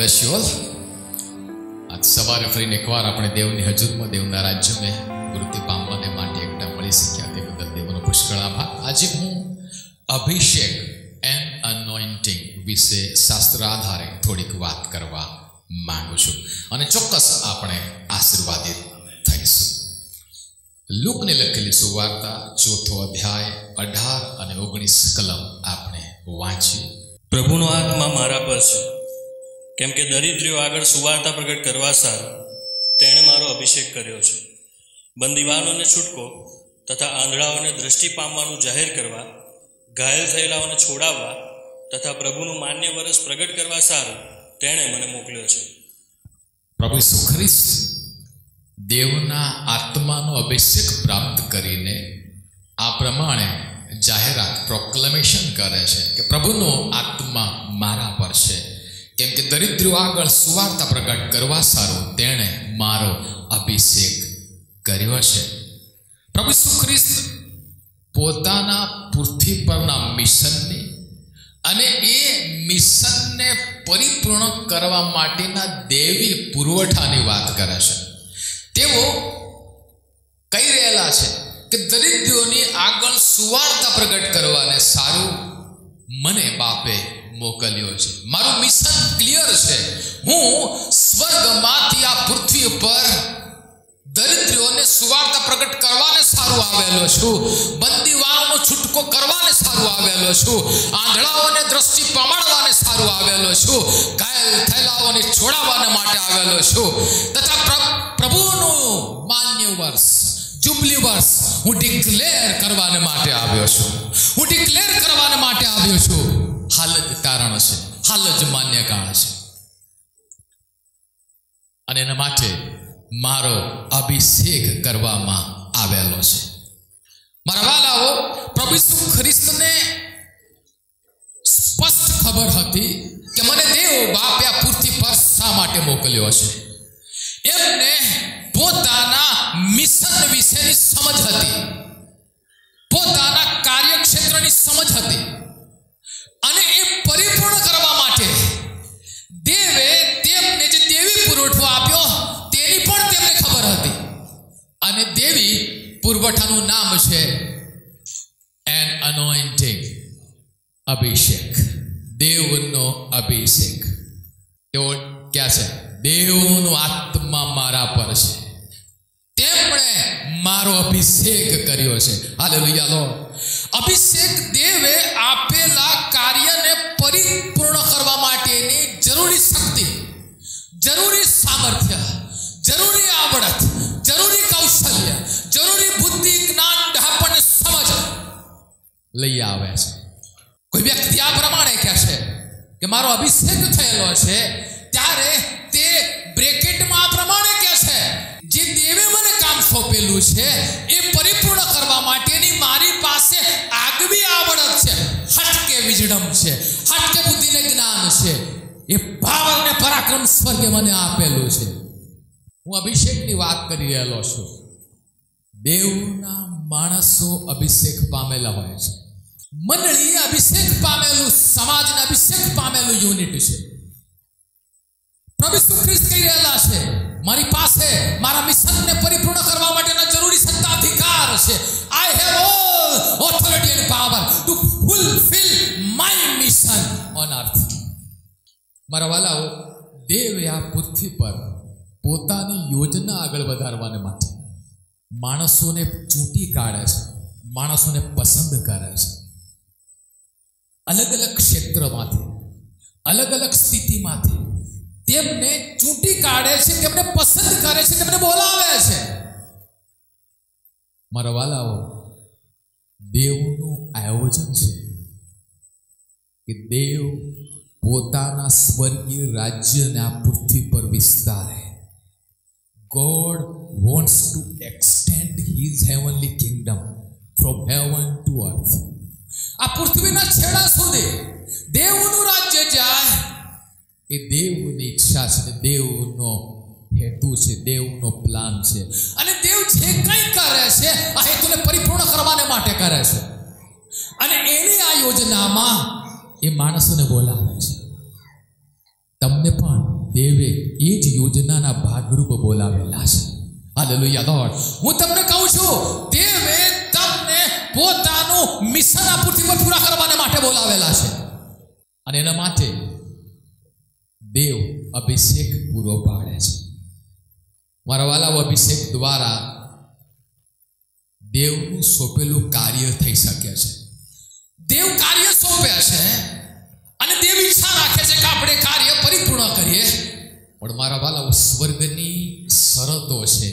bless you all. आज સવારે ફરીને એકવાર આપણે દેવની હજુરમાં દેવના રાજ્યમાં વૃત્તિ પામવાને માટે એકટા મળી શક્યા તે બદલ દેવનો પુષ્કળ આભાર. આજે હું અભિષેક એન્ડ અનોઇન્ટિંગ વિશે શાસ્ત્ર આધારે થોડીક વાત કરવા માંગુ છું અને ચોક્કસ આપણે આશીર્વાદિત થઈશું. લૂકને લખેલી સુવાર્તા 4 અધ્યાય 18 અને 19 કલમ આપણે વાંચીએ. પ્રભુનો આત્મા મારા પર છે, કેમ કે દરિદ્રીઓ આગળ સુવાર્તા પ્રગટ કરવા સારું તેણે મારો અભિષેક કર્યો છે. બંદીવાનોને છૂટકો તથા આંધળાઓને દ્રષ્ટિ પામવાનું જાહેર કરવા, ઘાયલ થયેલાઓને છોડાવવા તથા પ્રભુનું માન્ય વરસ પ્રગટ કરવા સારું તેણે મને મોકલ્યો છે. પ્રભુ ઈસુ ખ્રિસ્ત દેવના આત્માનો અભિષેક પ્રાપ્ત કરીને આ પ્રમાણે જાહેરાત પ્રોક્લેમેશન કરે છે કે પ્રભુનો આત્મા મારા પર છે, કેમ કે દરિદ્રો આગળ સુવાર્તા પ્રગટ કરવા સારું તેણે મારો અભિષેક કર્યો છે. પ્રભુ ઈસુ ખ્રિસ્ત પોતાના પૃથ્વી પરના મિશનની અને એ મિશનને પરિપૂર્ણ કરવા માટેના દેવી પુરવઠાની વાત કરે છે. તેઓ કહી રહેલા છે કે દરિદ્રોની આગળ સુવાર્તા પ્રગટ કરવાને સારું મને બાપે મોકલ્યો છે. મારું મિશન ક્લિયર છે. હું સ્વર્ગમાંથી આ પૃથ્વી પર દરિદ્રોને સુવાર્તા પ્રગટ કરવાને સારું આવેલો છું. બંદીવાનોનો છૂટકો કરવાને સારું આવેલો છું. આંધળાઓને દ્રષ્ટિ પમાડવાને સારું આવેલો છું. ઘાયલ થયેલાઓને છોડાવવાને માટે આવેલો છું. તથા પ્રભુનું માન્ય વર્ષ, જુબલી વર્ષ હું ડિક્લેર કરવાને માટે આવ્યો છું. હું ડિક્લેર કરવાને માટે આવ્યો છું. હાલ જ તારણ છે, હાલ જ માન્ય કાળ છે અને એના માટે મારો અભિષેક કરવામાં આવેલો છે. મારા વાલાઓ, પ્રભુ ઈસુ ખ્રિસ્તને સ્પષ્ટ ખબર હતી કે મને દેવ બાપે આ પૃથ્વી પર શા માટે મોકલ્યો છે. એમને પોતાના મિશન વિશેની સમજ હતી, પોતાના કાર્યક્ષેત્રની સમજ હતી અને એ પરિપૂર્ણ કરવા માટે દેવે તેમને જે દેવી પુરવઠો આપ્યો તેની પણ તેમને ખબર હતી. અને દેવી પુરવઠાનું નામ છે એન અનોઇન્ટિંગ, અભિષેક, દેવનો અભિષેક. તેઓ ક્યાં છે? દેવનો આત્મા મારા પર છે, તેમણે મારો અભિષેક કર્યો છે. Hallelujah lord. અભિષેક દેવે આપેલા કાર્યને પરિપૂર્ણ કરવા માટેની જરૂરી શક્તિ, જરૂરી સામર્થ્ય, જરૂરી આવડત, જરૂરી કૌશલ્ય, જરૂરી બુદ્ધિ, જ્ઞાન, ડહાપણ, સમજ લઈ આવે છે. કોઈ વ્યક્તિ આ પ્રમાણે કહે છે કે મારો અભિષેક થયેલો છે, ત્યારે તે બ્રેકેટમાં આ પ્રમાણે કહે છે જે દેવે મને કામ સોંપેલું છે એ પરિપૂર્ણ કરવા માટેની મારી પાસે આગવી આવડત છે, હટકે વિજડમ છે, હટકે બુદ્ધિને જ્ઞાન છે, એ પાવર ને પરાક્રમ સ્વર્ગે મને આપેલું છે. હું અભિષેકની વાત કરી રહેલો છું. દેવના માણસો અભિષેક પામેલા હોય છે. મંડળી અભિષેક પામેલું, સમાજને અભિષેક પામેલું યુનિટ છે. પ્રભુ ઈસુ ખ્રિસ્ત કહી રહેલા છે મારી પાસે મારા મિશનને પરિપૂર્ણ કરવા માટેના જરૂરી સત્તાધિકાર છે. I have all authority end power to fulfil my mission on અર્થ. મારા વાલાઓ, દેવે આ પૃથ્વી પર પોતાની યોજના આગળ વધારવાને માટે માણસોને ચૂંટી કાઢે છે, માણસોને પસંદ કરે છે. અલગ અલગ ક્ષેત્રમાંથી, અલગ અલગ સ્થિતિમાંથી તેમને ચૂંટી કાઢે છે, તેમને પસંદ કરે છે, તેમને બોલાવે છે. મારા વાલાઓ, દેવનું આયોજન છે કે દેવ પોતાના સ્વર્ગીય રાજ્યને આ પૃથ્વી પર વિસ્તારે. God wants to extend his heavenly kingdom from heaven to earth. આ પૃથ્વીના છેડા સુધી દેવનું રાજ્ય જાય એ દેવની ઈચ્છા છે, દેવનો હેતુ છે, દેવનો પ્લાન છે. અને દેવ જે કંઈ કરે છે આ હેતુને પરિપૂર્ણ કરવાને માટે કરે છે. અને એની આ યોજનામાં એ માણસોને બોલાવે છે. તમને પણ દેવે એ જ યોજનાના ભાગરૂપ બોલાવેલા છે. Hallelujah lord. હું તમને કહું છું, દેવે તમને પોતાનું મિશન આ પૃથ્વી પર પૂરા કરવાને માટે બોલાવેલા છે. અને એના માટે દેવ અભિષેક પૂરો પાડે છે. મારા વાલાઓ, અભિષેક દ્વારા દેવનું સોંપેલું કાર્ય થઈ શકે છે. દેવ કાર્ય સોંપ્યા છે અને દેવ ઈચ્છા રાખે છે કે આપણે કાર્ય પરિપૂર્ણ કરીએ. પણ મારા વાલાઓ, સ્વર્ગની શરતો છે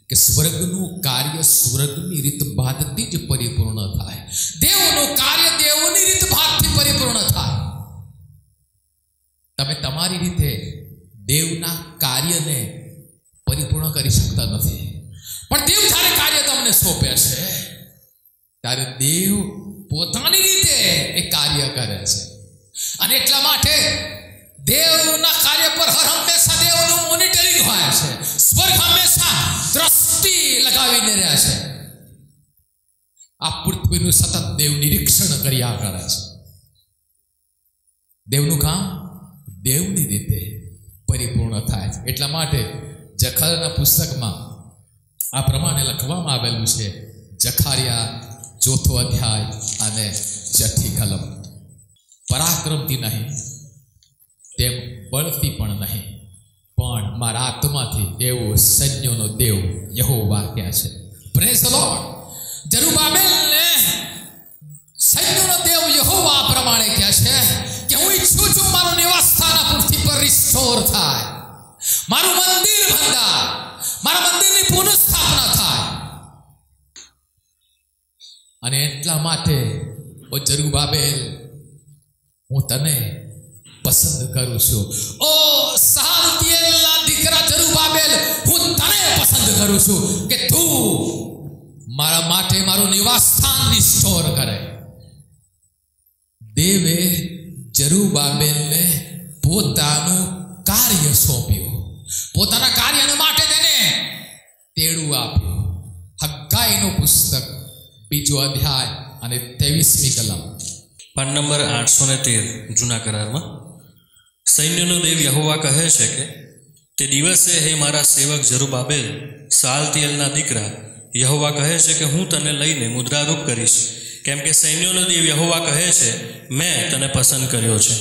કે સ્વર્ગનું કાર્ય સ્વર્ગની રીત ભાતથી જ પરિપૂર્ણ થાય. દેવનું કાર્ય દેવની રીત ભાતથી પરિપૂર્ણ થાય. તમે તમારી રીતે દેવના કાર્યને પરિપૂર્ણ કરી શકતા નથી. પણ દેવ જ્યારે કાર્ય તમને સોંપે છે ત્યારે દેવ પોતાની રીતે એ કાર્ય કરે છે. અને એટલા માટે દેવના કાર્ય પર હર હંમેશા દેવનું મોનિટરિંગ હોય છે. સ્વર્ગ હંમેશા દ્રષ્ટિ લગાવીને રહે છે. આ પૃથ્વીનું સતત દેવ નિરીક્ષણ કર્યા કરે છે. દેવનું કામ દેવની રીતે પરિપૂર્ણ થાય છે. એટલા માટે જખારિયાના પુસ્તકમાં આ પ્રમાણે લખવામાં આવેલું છે. જખારિયા 4 અધ્યાય અને 6 કલમ. પરાક્રમથી નહીં, તેમ બળથી પણ નહીં, પણ મારા આત્માથી એવો સૈન્યોનો દેવ યહોવા કહે છે. Praise the Lord. જરુબાબેલને સૈન્યોનો દેવ યહોવા પ્રમાણે કહે છે કે હું ઈચ્છું છું મારું નિવાસસ્થાન આ પૃથ્વી પર રિસ્ટોર થાય, મારું મંદિર બંધાય, મારા મંદિરની પુનઃસ્થાપના થાય. અને એટલા માટે ઓ જરુબાબેલ, હું તને પસંદ કરું છું. ઓ શાલતિયેલના દીકરા જરુબાબેલ, હું તને પસંદ કરું છું કે તું મારા માટે મારું નિવાસસ્થાન રિસ્ટોર કરે. દેવે જરુબાબેલને પોતાનું કાર્ય સોંપ્યું. પોતાના કાર્ય માટે તેને તેડું આપ્યું. હગ્ગાઈનું પુસ્તક 2 અધ્યાય અને 23મી કલમ. પાન નંબર 813 જૂના કરારમાં. સૈન્યનો દેવ યહોવા કહે છે કે તે દિવસે હે મારા સેવક જરુબાબેલ, શાલતિયેલના દીકરા, યહોવા કહે છે કે હું તને લઈને મુદ્રારૂપ કરીશ, કેમ કે સૈન્યનો દેવ યહોવા કહે છે મેં તને પસંદ કર્યો છે.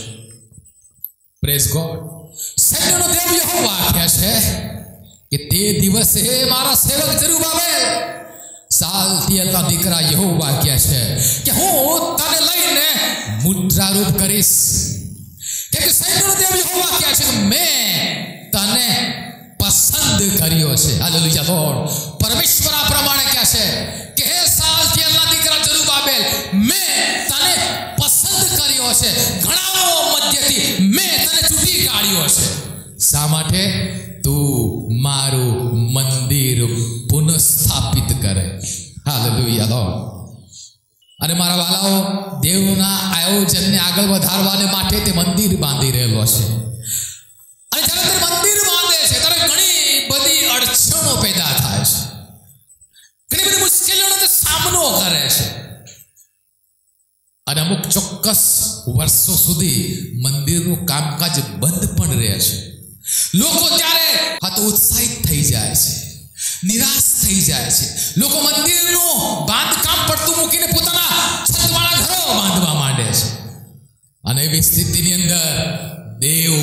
Praise God. સૈન્યનો દેવ યહોવા કહે છે કે તે દિવસે હે મારા સેવક જરુબાબેલ, શાલતિયેલના દીકરા, યહોવા કહે છે કે હું તને લઈને મુદ્રારૂપ કરીશ. કેમ કે સૈન્યનો દેવ યહોવા કહે છે કે મેં તને પસંદ કર્યો છે. Hallelujah lord. પરમેશ્વર આ પ્રમાણે કહે છે કે હે શાલતિયેલના દીકરા જરુબાબેલ, મેં તને પસંદ કર્યો છે. ઘણાઓ મધ્યથી મેં તને ચૂંટી કાઢ્યો છે. શા માટે? તું મારું મંદિર પુનઃસ્થાપિત કરે. Hallelujah lord. અને મારા વાલાઓ, દેવના આયોજનને આગળ વધારવાને માટે તે મંદિર બાંધી રહેલો છે. અને જ્યારે તે મંદિર બાંધે છે ત્યારે ઘણી બધી અડચણો પેદા થાય છે, ઘણી બધી મુશ્કેલીઓનો તે સામનો કરે છે. અને અમુક ચોક્કસ વર્ષો સુધી મંદિરનું કામકાજ બંધ પણ રહે છે. લોકો ત્યારે હતોત્સાહિત થઈ જાય છે, નિરાશ થઈ જાય છે. લોકો મંદિરનું બાંધકામ પડતું મૂકીને પોતાના છતવાળા ઘરો બાંધવા માંડે છે. અને એવી સ્થિતિની અંદર દેવ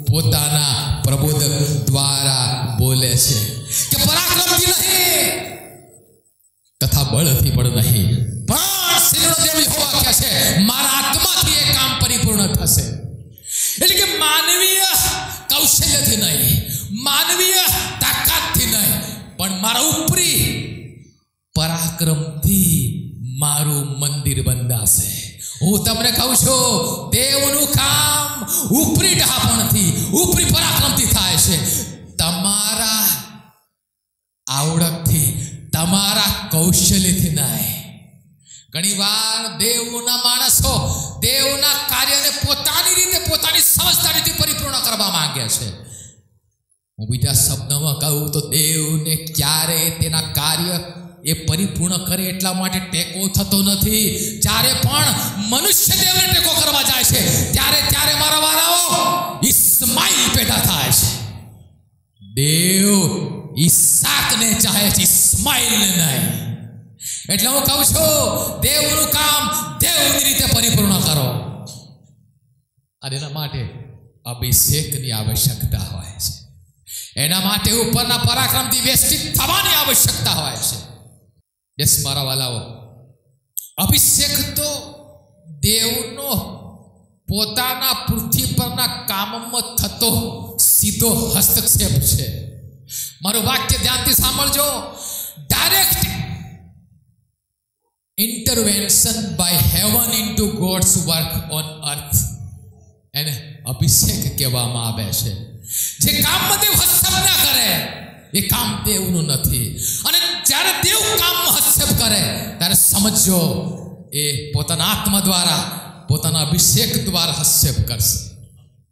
પોતાના પ્રબોધક દ્વારા બોલે છે કે પરાક્રમથી નહીં તથા બળથી પણ નહીં, પણ સૈન્યનો દેવ યહોવા કહે છે મારા આત્માથી એ કામ પરિપૂર્ણ થશે. એટલે કે માનવીય કૌશલ્યથી નહીં, માનવીય તાકાતથી નહીં, પણ મારા ઉપરી પરાક્રમથી મારું મંદિર બંધાશે. હું તમને કહું છું, દેવનું કામ ઉપરી ડહાપણથી, ઉપરી પરાક્રમથી થાય છે. તમારા આવડતથી, તમારા કૌશલ્યથી નહીં. ઘણી વાર દેવના માણસો દેવના કાર્યને પોતાની રીતે, પોતાની સમજદારીથી પરિપૂર્ણ કરવા માંગે છે. હું બીજા શબ્દમાં કહું તો દેવને ક્યારેય તેના કાર્ય એ પરિપૂર્ણ કરે એટલા માટે ટેકો થતો નથી. જ્યારે પણ મનુષ્ય દેવને ટેકો કરવા જાય છે ત્યારે મારા વાળાઓ, ઇસ્માઇલ છે, ઇસ્માઇલને નહીં. એટલે હું કહું છું, દેવનું કામ દેવની રીતે પરિપૂર્ણ કરો. અને એના માટે અભિષેકની આવશ્યકતા હોય છે. એના માટે ઉપરના પરાક્રમથી વેષ્ટિત થવાની આવશ્યકતા હોય છે. યસ મારા વાલાઓ, અભિષેક તો દેવનો પોતાના પૃથ્વી પરના કામમાં થતો સીધો હસ્તક્ષેપ છે. મારું વાક્ય ધ્યાનથી સાંભળજો. Direct intervention by heaven into God's work on earth એને અભિષેક કહેવામાં આવે છે. જે કામમાં દેવ હસ્તક્ષેપ ના કરે એ કામ દેવનું નથી. અને જ્યારે દેવ કામમાં હસ્તક્ષેપ કરે ત્યારે સમજો એ પોતાના આત્મા દ્વારા, પોતાના અભિષેક દ્વારા હસ્તક્ષેપ કરશે.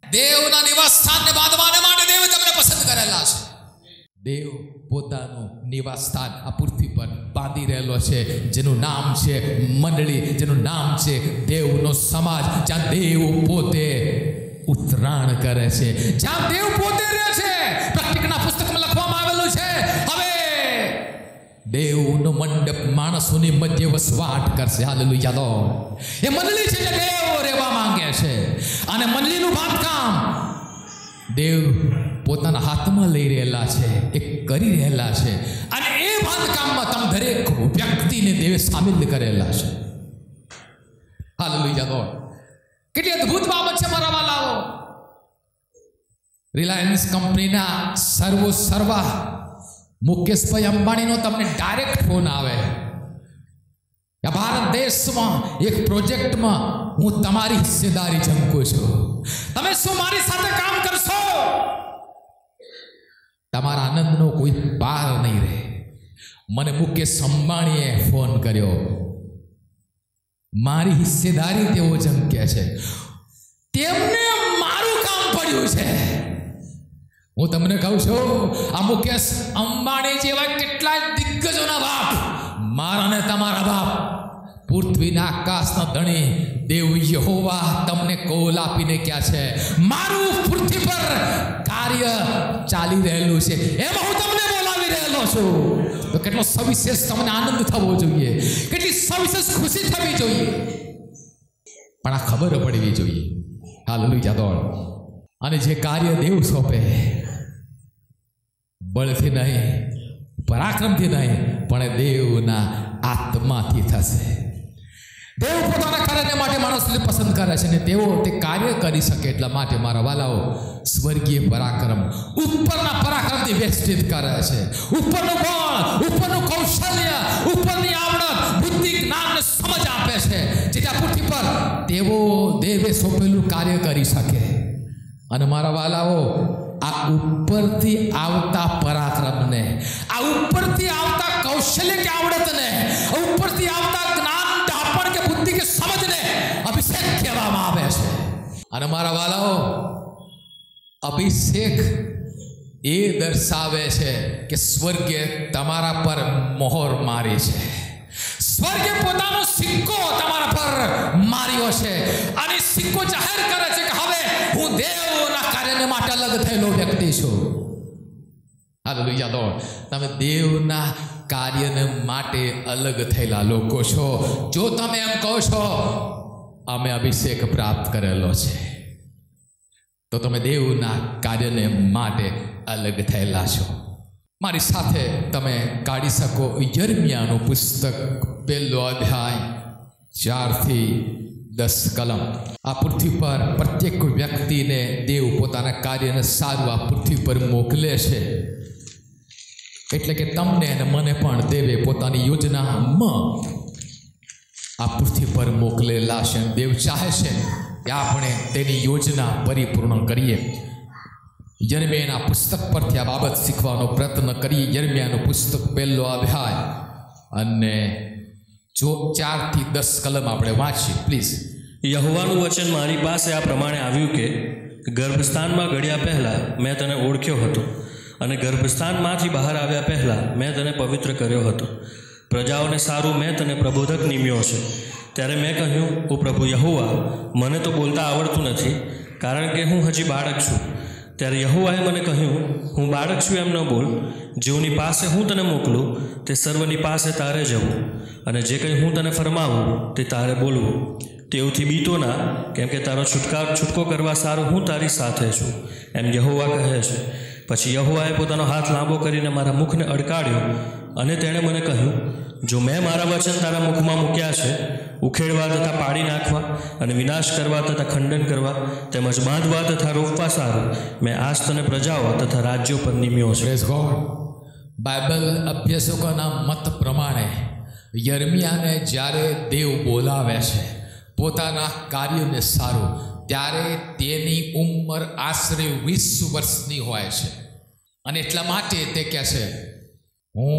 દેવના નિવાસ સ્થાનને બાંધવાને માટે દેવ તમને પસંદ કરેલા છે. દેવ પોતાનું નિવાસ સ્થાન આ પૃથ્વી પર બાંધી રહેલો છે, જેનું નામ છે મંડળી, જેનું નામ છે દેવનો સમાજ, જ્યાં દેવ પોતે ઉતરાણ કરે છે, જ્યાં દેવ પોતે રહે છે. પ્રકટીકના પુસ્તકમાં લખવામાં આવેલું છે, હવે દેવનો મંડપ માણસોની મધ્ય વસવાટ કરશે. Hallelujah lord. એ મંડળી છે જે દેવ રહેવા માંગે છે. અને મંડળીનું બાંધકામ દેવ પોતાના હાથમાં લઈ રહેલા છે, એ કરી રહેલા છે. અને એ બાંધકામમાં તમે દરેક વ્યક્તિને દેવે સામેલ કરેલા છે. Hallelujah lord. કેટલી અદ્ભુત બાબત છે મારા વાલાઓ. રિલાયન્સ કંપનીના સર્વા મુકેશભાઈ અંબાણીનો તમને ડાયરેક્ટ ફોન આવે, ભારત દેશમાં એક પ્રોજેક્ટમાં હું તમારી હિસ્સેદારી ઝંકું છું, તમે શું મારી સાથે કામ કરશો? તમારા આનંદનો કોઈ પાર નહીં રહે. મને મુકેશ અંબાણીએ ફોન કર્યો, મારી હિસ્સેદારી તેઓ ઝંકે છે, તેમને મારું કામ પડ્યું છે. હું તમને કહું છું, આ મુકેશ અંબાણી જેવા કેટલાય દિગ્ગજોના બાપ, મારા ને તમારા બાપ, પૃથ્વીના આકાશના ધણી દેવ યહોવા તમને કોલ આપીને ક્યાં છે, મારું પૃથ્વી પર કાર્ય ચાલી રહેલું છે, એમાં હું તમને બોલાવી રહેલો છું. તો કેટલો સવિશેષ તમને આનંદ થવો જોઈએ, કેટલી સવિશેષ ખુશી થવી જોઈએ, પણ આ ખબર પડવી જોઈએ. Hallelujah lord. અને જે કાર્ય દેવ સોંપે, બળથી નહીં, પરાક્રમથી નહીં, પણ દેવના આત્માથી થશે. દેવ પોતાના કાર્યને માટે માણસને પસંદ કરે છે, ને તેઓ તે કાર્ય કરી શકે. એટલા માટે મારા વાલાઓ, સ્વર્ગીય પરાક્રમ ઉપરના પરાક્રમથી વેષ્ટિત કરે છે. ઉપરનું બળ, ઉપરનું કૌશલ્ય, ઉપરની આવડત, બુદ્ધિ, જ્ઞાન ને સમજ આપે છે, જેથી પૃથ્વી પર તેઓ દેવે સોંપેલું કાર્ય કરી શકે. અને મારા વાલાઓ, આ ઉપરથી આવતા પરાક્રમને, આ ઉપરથી આવતા કૌશલ્ય કે આવડતને, ઉપરથી આવતા જ્ઞાન, ડાપણ કે બુદ્ધિ કે સમજને અભિષેક કહેવામાં આવે છે. અને મારા વાલાઓ, અભિષેક એ દર્શાવે છે કે સ્વર્ગે તમારા પર મોહર મારી છે, સ્વર્ગે પોતાનો સિક્કો તમારા પર માર્યો છે. અને સિક્કો જાહેર કરે છે કે હવે હું દેવના કાર્યને માટે અલગ થયેલો વ્યક્તિ છું. Hallelujah lord. તમે દેવના કાર્યને માટે અલગ થયેલા લોકો છો. જો તમે એમ કહો છો અમે અભિષેક પ્રાપ્ત કરેલો છે, તો તમે દેવના કાર્યને માટે અલગ થયેલા છો. મારી સાથે તમે કાઢી શકો યર્મિયાનું પુસ્તક 1 અધ્યાય 4 થી 10 કલમ. આ પૃથ્વી પર પ્રત્યેક વ્યક્તિને દેવ પોતાના કાર્યને સારું આ પૃથ્વી પર મોકલે છે. એટલે કે તમને અને મને પણ દેવે પોતાની યોજનામાં આ પૃથ્વી પર મોકલેલા છે. દેવ ચાહે છે કે આપણે તેની યોજના પરિપૂર્ણ કરીએ. યર્મિયાના પુસ્તક પરથી આ બાબત શીખવાનો પ્રયત્ન કરીએ. યર્મિયાનું પુસ્તક 1 અધ્યાય અને 4 થી 10 કલમ આપણે વાંચીએ પ્લીઝ. યહોવાનું વચન મારી પાસે આ પ્રમાણે આવ્યું કે ગર્ભસ્થાનમાં ઘડ્યા પહેલાં મેં તને ઓળખ્યો હતો, અને ગર્ભસ્થાનમાંથી બહાર આવ્યા પહેલાં મેં તને પવિત્ર કર્યો હતો. પ્રજાઓને સારું મેં તને પ્રબોધક નિમ્યો છે. ત્યારે મેં કહ્યું, ઓ પ્રભુ યહોવા, મને તો બોલતા આવડતું નથી, કારણ કે હું હજી બાળક છું. ત્યારે યહોવાએ મને કહ્યું, હું બાળક છું એમ ન બોલ. જેઓની પાસે હું તને મોકલું તે સર્વની પાસે તારે જવું, અને જે કંઈ હું તને ફરમાવું તે તારે બોલવું. તેઓથી બીતો ના, કેમ કે તારો છૂટકો કરવા સારું હું તારી સાથે છું, એમ યહોવા કહે છે. પછી યહોવાએ પોતાનો હાથ લાંબો કરીને મારા મુખને અડકાડ્યો, અને તેણે મને કહ્યું, જો મેં મારા વચન તારા મુખમાં મૂક્યા છે, ઉખેડવા તથા પાડી નાખવા, અને વિનાશ કરવા તથા ખંડન કરવા, તેમજ બાંધવા તથા રોપવા સારું મેં આજ તને પ્રજાઓ તથા રાજ્યો પર નિમ્યો છે. Praise God. બાઇબલ અભ્યાસકોના મત પ્રમાણે યર્મિયાને જ્યારે દેવ બોલાવે છે પોતાના કાર્યને સારું, ત્યારે તેની ઉંમર આશરે 20 વર્ષની હોય છે. અને એટલા માટે તે કહે છે, હું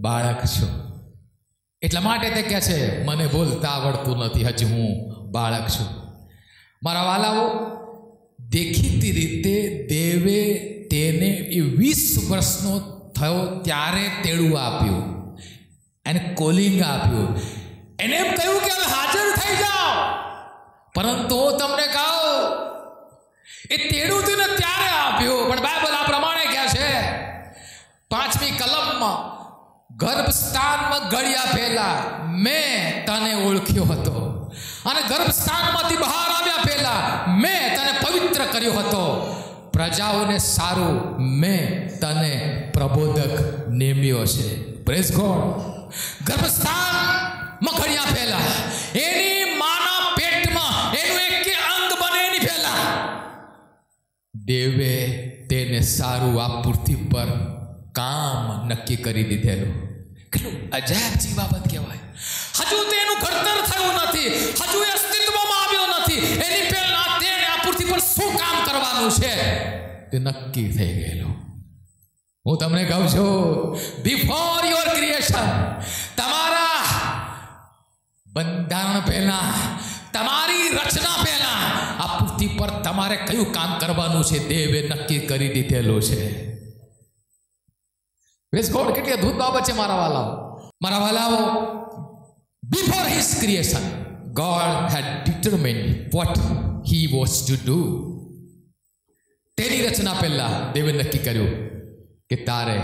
બાળક છું. એટલા માટે તે કહે છે, મને બોલતા આવડતું નથી, હજી હું બાળક છું. મારા વાલાઓ, દેખીતી રીતે દેવે તેને એ 20 વર્ષનો થયો ત્યારે તેડું આપ્યું, એને કોલિંગ આપ્યું, એને એમ કહ્યું કે હવે હાજર થઈ જાઓ. પરંતુ હું તમને કહું, એ તેડું તેને ત્યારે આપ્યું, પણ બાઇબલ આ પ્રમાણે કહે છે 5મી કલમમાં, ગર્ભસ્થાનમાં ગળ્યા પહેલા મેં તને ઓળખ્યો હતો, અને ગર્ભસ્થાનમાંથી બહાર આવ્યા પહેલા મેં તને પવિત્ર કર્યો હતો. પ્રજાઓને સારું મેં તને પ્રબોધક નેમ્યો છે. Praise God. ગર્ભસ્થાનમાં ઘડ્યા પહેલા, એની માના પેટમાં એનું એક અંગ બને એની પહેલા દેવે તેને સારું આ પૃથ્વી પર કામ નક્કી કરી દીધેલું. કેટલું અજાયબજી બાબત કહેવાય. હજુ તેનું ઘડતર થયું નથી, હજુ એ અસ્તિત્વમાં આવ્યો નથી, એની પહેલા તેને આ પૃથ્વી પર શું કામ કરવાનું છે તે નક્કી થઈ ગયેલું. હું તમને કહું છું, બિફોર યોર ક્રિએશન, તમારા બંધારણ પહેલા, તમારી રચના પહેલા આ પૃથ્વી પર તમારે કયું કામ કરવાનું છે દેવે નક્કી કરી દીધેલું છે. Praise God. કેટલી અદ્ભુત બાબત છે મારા વાલાઓ. Before his creation God had determined what he was to do. તેની રચના પહેલા દેવે નક્કી કર્યું કે તારે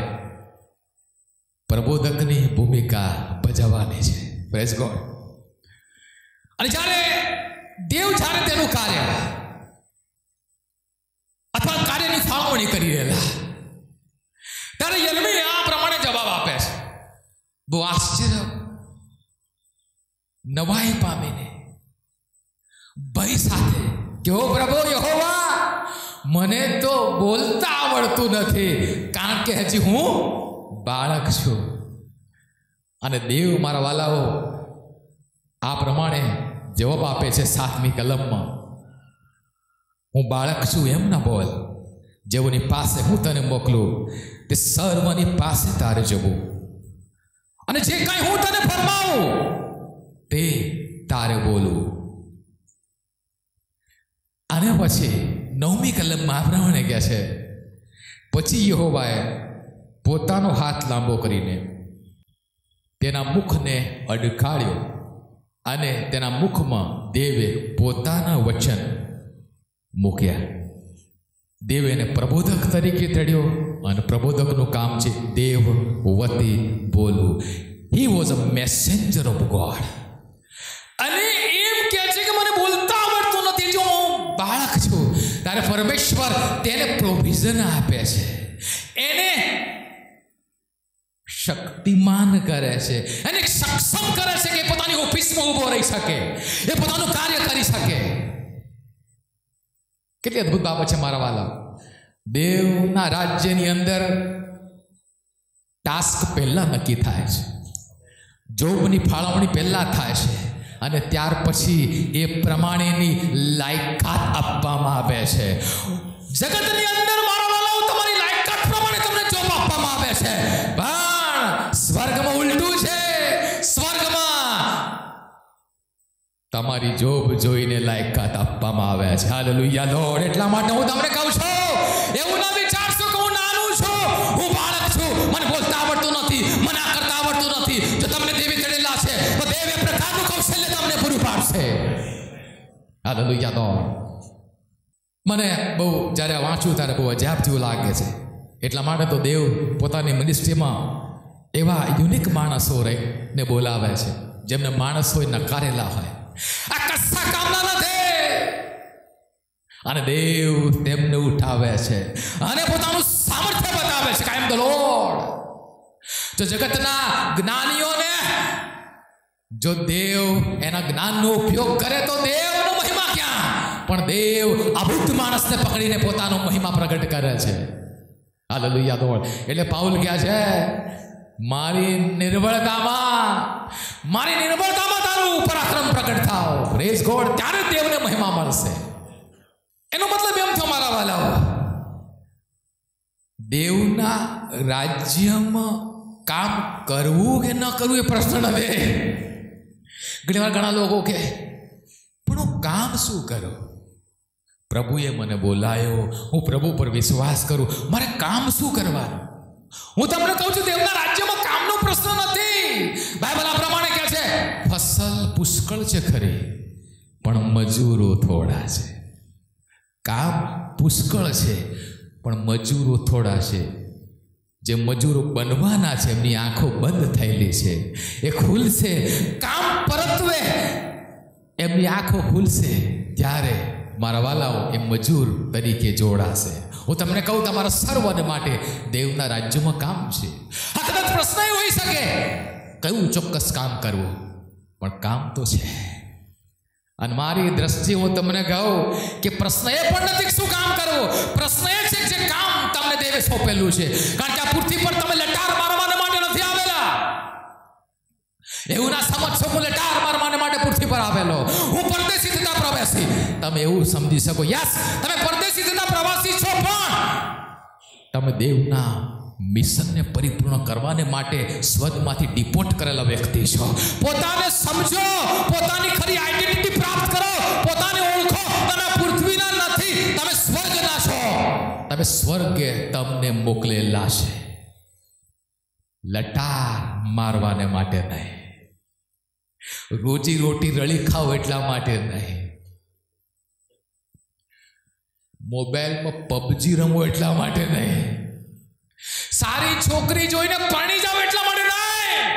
પ્રબોધકની ભૂમિકા ભજવવાની છે. Praise God. અને જ્યારે તેનું કાર્ય અથવા કાર્યની ફાળવણી કરી રહેલા, ત્યારે યર્મિયા આ પ્રમાણે જવાબ આપે છે. બહુ આશ્ચર્ય, નવાઈ પામીને ભય સાથે કે ઓ પ્રભુ યહોવા, મને તો બોલતા આવડતું નથી, કારણ કે હજી હું બાળક છું. અને દેવ મારા વાલાઓ આ પ્રમાણે જવાબ આપે છે 7મી કલમમાં, હું બાળક છું એમ ના બોલ. જેઓની પાસે હું તને મોકલું તે સર્વની પાસે તારે જવું, અને જે કંઈ હું તને ફરમાવું તે તારે બોલવું. અને પછી 9મી કલમમાં આ પ્રમાણે કહે છે, પછી યહોવાએ પોતાનો હાથ લાંબો કરીને તેના મુખને અડકાળ્યો, અને તેના મુખમાં દેવે પોતાના વચન મૂક્યા. દેવે એને પ્રબોધક તરીકે તેડ્યો, અને પ્રબોધકનું કામ છે દેવ વતી બોલવું. He was a messenger of God. અને એમ કહે છે કે મને બોલતા આવડતું નથી, જો હું બાળક છું. ત્યારે પરમેશ્વર તેને પ્રોવિઝન આપે છે, એને શક્તિમાન કરે છે, એને સક્ષમ કરે છે કે પોતાની ઓફિસમાં ઊભો રહી શકે, એ પોતાનું કાર્ય કરી શકે. કેટલી અદ્ભુત બાબત છે મારા વાલા. દેવના રાજ્યની અંદર ટાસ્ક પહેલા નક્કી થાય છે, જોબની ફાળવણી પહેલા થાય છે, અને ત્યાર પછી એ પ્રમાણેની લાયકાત આપવામાં આવે છે. જગતની અંદર મારા વાલાઓ તમારી લાયકાત પ્રમાણે તમને જોબ આપવામાં આવે છે, પણ સ્વર્ગમાં ઉલટું છે. સ્વર્ગમાં તમારી જોબ જોઈને લાયકાત આપવામાં આવે છે. Hallelujah lord. એટલા માટે હું તમને કહું છું, એવું ના વિચારશો કે હું નાનું છું, હું બાળક છું, મને બોલતા આવડતું નથી, મને આ કરતા આવડતું નથી. જો તમને દેવી ચડેલા છે તો દેવ એ પ્રકારનું કૌશલ્ય તમને પૂરું પાડશે. Hallelujah lord. મને બહુ જ્યારે વાંચું ત્યારે બહુ અજાબ જેવું લાગે છે. એટલા માટે તો દેવ પોતાની મિનિસ્ટ્રીમાં એવા યુનિક માણસો ને બોલાવે છે જેમને માણસો નકારેલા હોય, આ કશા કામના નથી, અને દેવ તેમને ઉઠાવે છે અને પોતાનું સામર્થ્ય બતાવે છે. આઈ એમ ધ લોર્ડ. જો જગતના જ્ઞાનીઓને જો દેવ એના જ્ઞાનનો ઉપયોગ કરે તો દેવનો મહિમા ક્યાં, પણ દેવ અબુદ્ધ માણસને પકડીને પોતાનો મહિમા પ્રગટ કરે છે. હાલેલુયા દોડ. એટલે પાઉલ કહે છે, મારી નિર્બળતામાં તારું પરાક્રમ પ્રગટ થાવ. Praise God. ત્યારે દેવને મહિમા મળશે. એનો મતલબ એમ થયો મારા વાલાઓ, દેવના રાજ્યમાં કામ કરવું કે ન કરવું એ પ્રશ્ન નથી. ઘણી વાર ઘણા લોકો કહે, પણ હું કામ શું કરું? પ્રભુએ મને બોલાયો, હું પ્રભુ પર વિશ્વાસ કરું, મારે કામ શું કરવાનું? હું તમને કહું છું, દેવના રાજ્યમાં કામનો પ્રશ્ન નથી. બાઇબલ આ પ્રમાણે કહે છે, ફસલ પુષ્કળ છે ખરી, પણ મજૂરો થોડા છે. કામ પુષ્કળ છે, પણ મજૂરો થોડા છે. જે મજૂરો બનવાના છે એમની આંખો બંધ થયેલી છે, એ ખુલશે. કામ પરત્વે એમની આંખો ખુલશે ત્યારે મારા વાલાઓ એ મજૂર તરીકે જોડાશે. હું તમને કહું, તમારા સર્વને માટે દેવના રાજ્યમાં કામ છે. આ કદાચ પ્રશ્ન એ હોઈ શકે, કયું ચોક્કસ કામ કરવું, પણ કામ તો છે. અને મારી દ્રષ્ટિએ હું તમને કહું કે પ્રશ્ન એ પણ નથી શું કામ કરવું, પ્રશ્ન એ છે જે કામ તમને દેવે સોંપેલું છે. કારણ કે આ પૃથ્વી પર તમે લટાર મારવાને માટે નથી આવેલા. એવું ના સમજશો હું લટાર મારવાને માટે પૃથ્વી પર આવેલો, હું પરદેશી તથા પ્રવાસી. તમે એવું સમજી શકો, યસ તમે પરદેશી તથા પ્રવાસી છો, પણ તમે દેવના મિશનને પરિપૂર્ણ કરવાને માટે સ્વર્ગમાંથી ડિપોર્ટ કરેલા વ્યક્તિ છો. પોતાને સમજો, પોતાની ખરી આઈડેન્ટિટી પ્રાપ્ત કરો, પોતાને ઓળખો. તમે પૃથ્વીના નથી, તમે સ્વર્ગના છો. તમે સ્વર્ગે તમને મોકલેલા છે, લટાર મારવાને માટે નહીં, રોજી રોટી રળી ખાઓ એટલા માટે નહીં, મોબાઈલમાં પબજી રમો એટલા માટે નહીં, સારી છોકરી જોઈને પરણી જાવ એટલા માટે નહીં.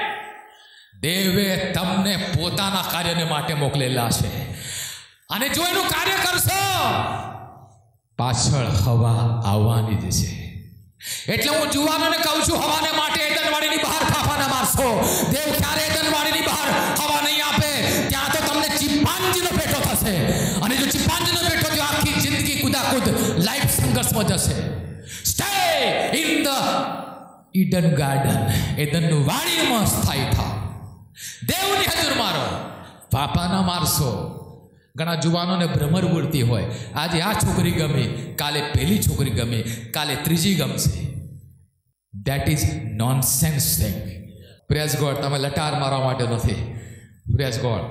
દેવે તમને પોતાના કાર્યને માટે મોકલેલા છે, અને જો એનું કાર્ય કરશો પાછળ હવા આવવાની જ છે. એટલે હું જુવાનોને કહું છું, હવાને માટે એદનવાડીની બહાર ફાફાના મારશો. દેવ ક્યારે એદનવાડીની બહાર હવા નહીં આપે, ત્યાં તો તમને ચિમ્પાન્જીનો પેટો થશે, અને જો ચિમ્પાન્જીનો પેટો થયો આખી જિંદગી કુદાકુદ લાઈફ સંઘર્ષમાં જશે. Stay in the Eden garden, એદનનું વાડીમાં સ્થાયી થાવ. દેવની હજુર મારો, ફાફાના મારશો. ઘણા જુવાનોને ભ્રમર ઉડતી હોય, આજે આ છોકરી ગમી, કાલે પેલી છોકરી ગમી, કાલે ત્રીજી ગમશે. That is nonsense thing. Praise God. તમે લટાર મારવા માટે નથી, પ્રેઝ ગોડ.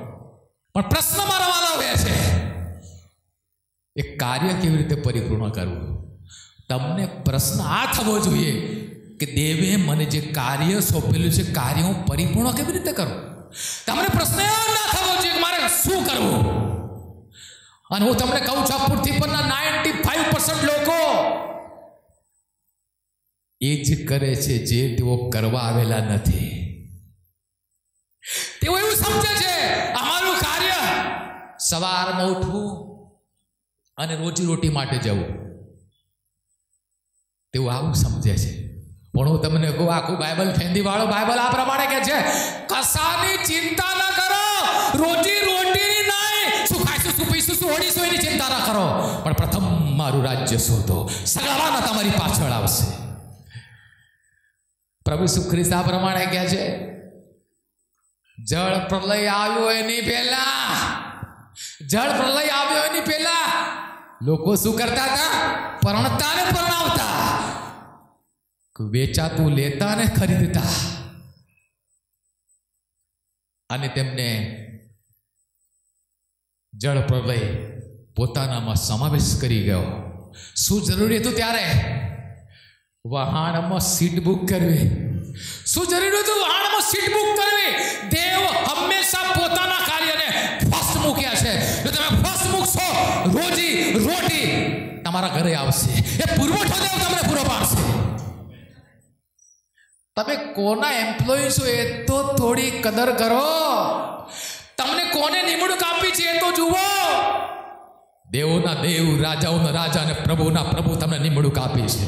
પણ પ્રશ્ન મારા વાળા હોય છે, એ કાર્ય કેવી રીતે પરિપૂર્ણ કરવું? તમને પ્રશ્ન આ થવો જોઈએ કે દેવે મને જે કાર્ય સોંપેલું છે, કાર્ય હું પરિપૂર્ણ કેવી રીતે કરું? તમને પ્રશ્ન એ ના થવો જોઈએ કે મારે શું કરવું. અને હું તમને કહું છું, આ પૃથ્વી પરના 95% લોકો એ જ કરે છે જે તેઓ કરવા આવેલા નથી. તેઓ એવું સમજે છે અમારું કાર્ય સવારમાં ઉઠવું અને રોજી રોટી માટે જવું. તેઓ આવું સમજે છે. પણ હું તમને કહું, આખું બાઇબલ ફેંદી વાળો બાઇબલ આ પ્રમાણે કહે છે, કશાની ચિંતા ન કરો, રોજી રોટીની નહીં, શું ખાઈશું, શું પીશું, શું ઓડીશું એની ચિંતા ન કરો, પણ પ્રથમ મારું રાજ્ય શોધો, સગળાના તમારી પાછળ આવશે. પ્રભુ ઈસુ ખ્રિસ્ત આ પ્રમાણે કહે છે, જળ પ્રલય આવ્યો એની પહેલા લોકો શું કરતા હતા? પરણતા ને પરણાવતા, વેચાતું લેતા ને ખરીદતા, અને તેમને જળ પ્રલય પોતાનામાં સમાવેશ કરી ગયો. શું જરૂરી હતું ત્યારે? વહાણમાં સીટ બુક કરવી. શું જરૂરી હતું? વહાણમાં સીટ બુક કરવી. દેવ હંમેશા પોતાના કાર્યને ફર્સ્ટ મૂક્યા છે. જો તમે ફર્સ્ટ મૂકશો, રોજી રોટી તમારા ઘરે આવશે, એ પુરવઠો દેવ તમને પૂરો પાડશે. તમે કોના એમ્પ્લોય છો એ તો થોડી કદર કરો. તમને કોને નિમણૂક આપી છે એ તો જુઓ. દેવોના દેવ, રાજાઓના રાજા અને પ્રભુના પ્રભુ તમને નિમણૂક આપી છે.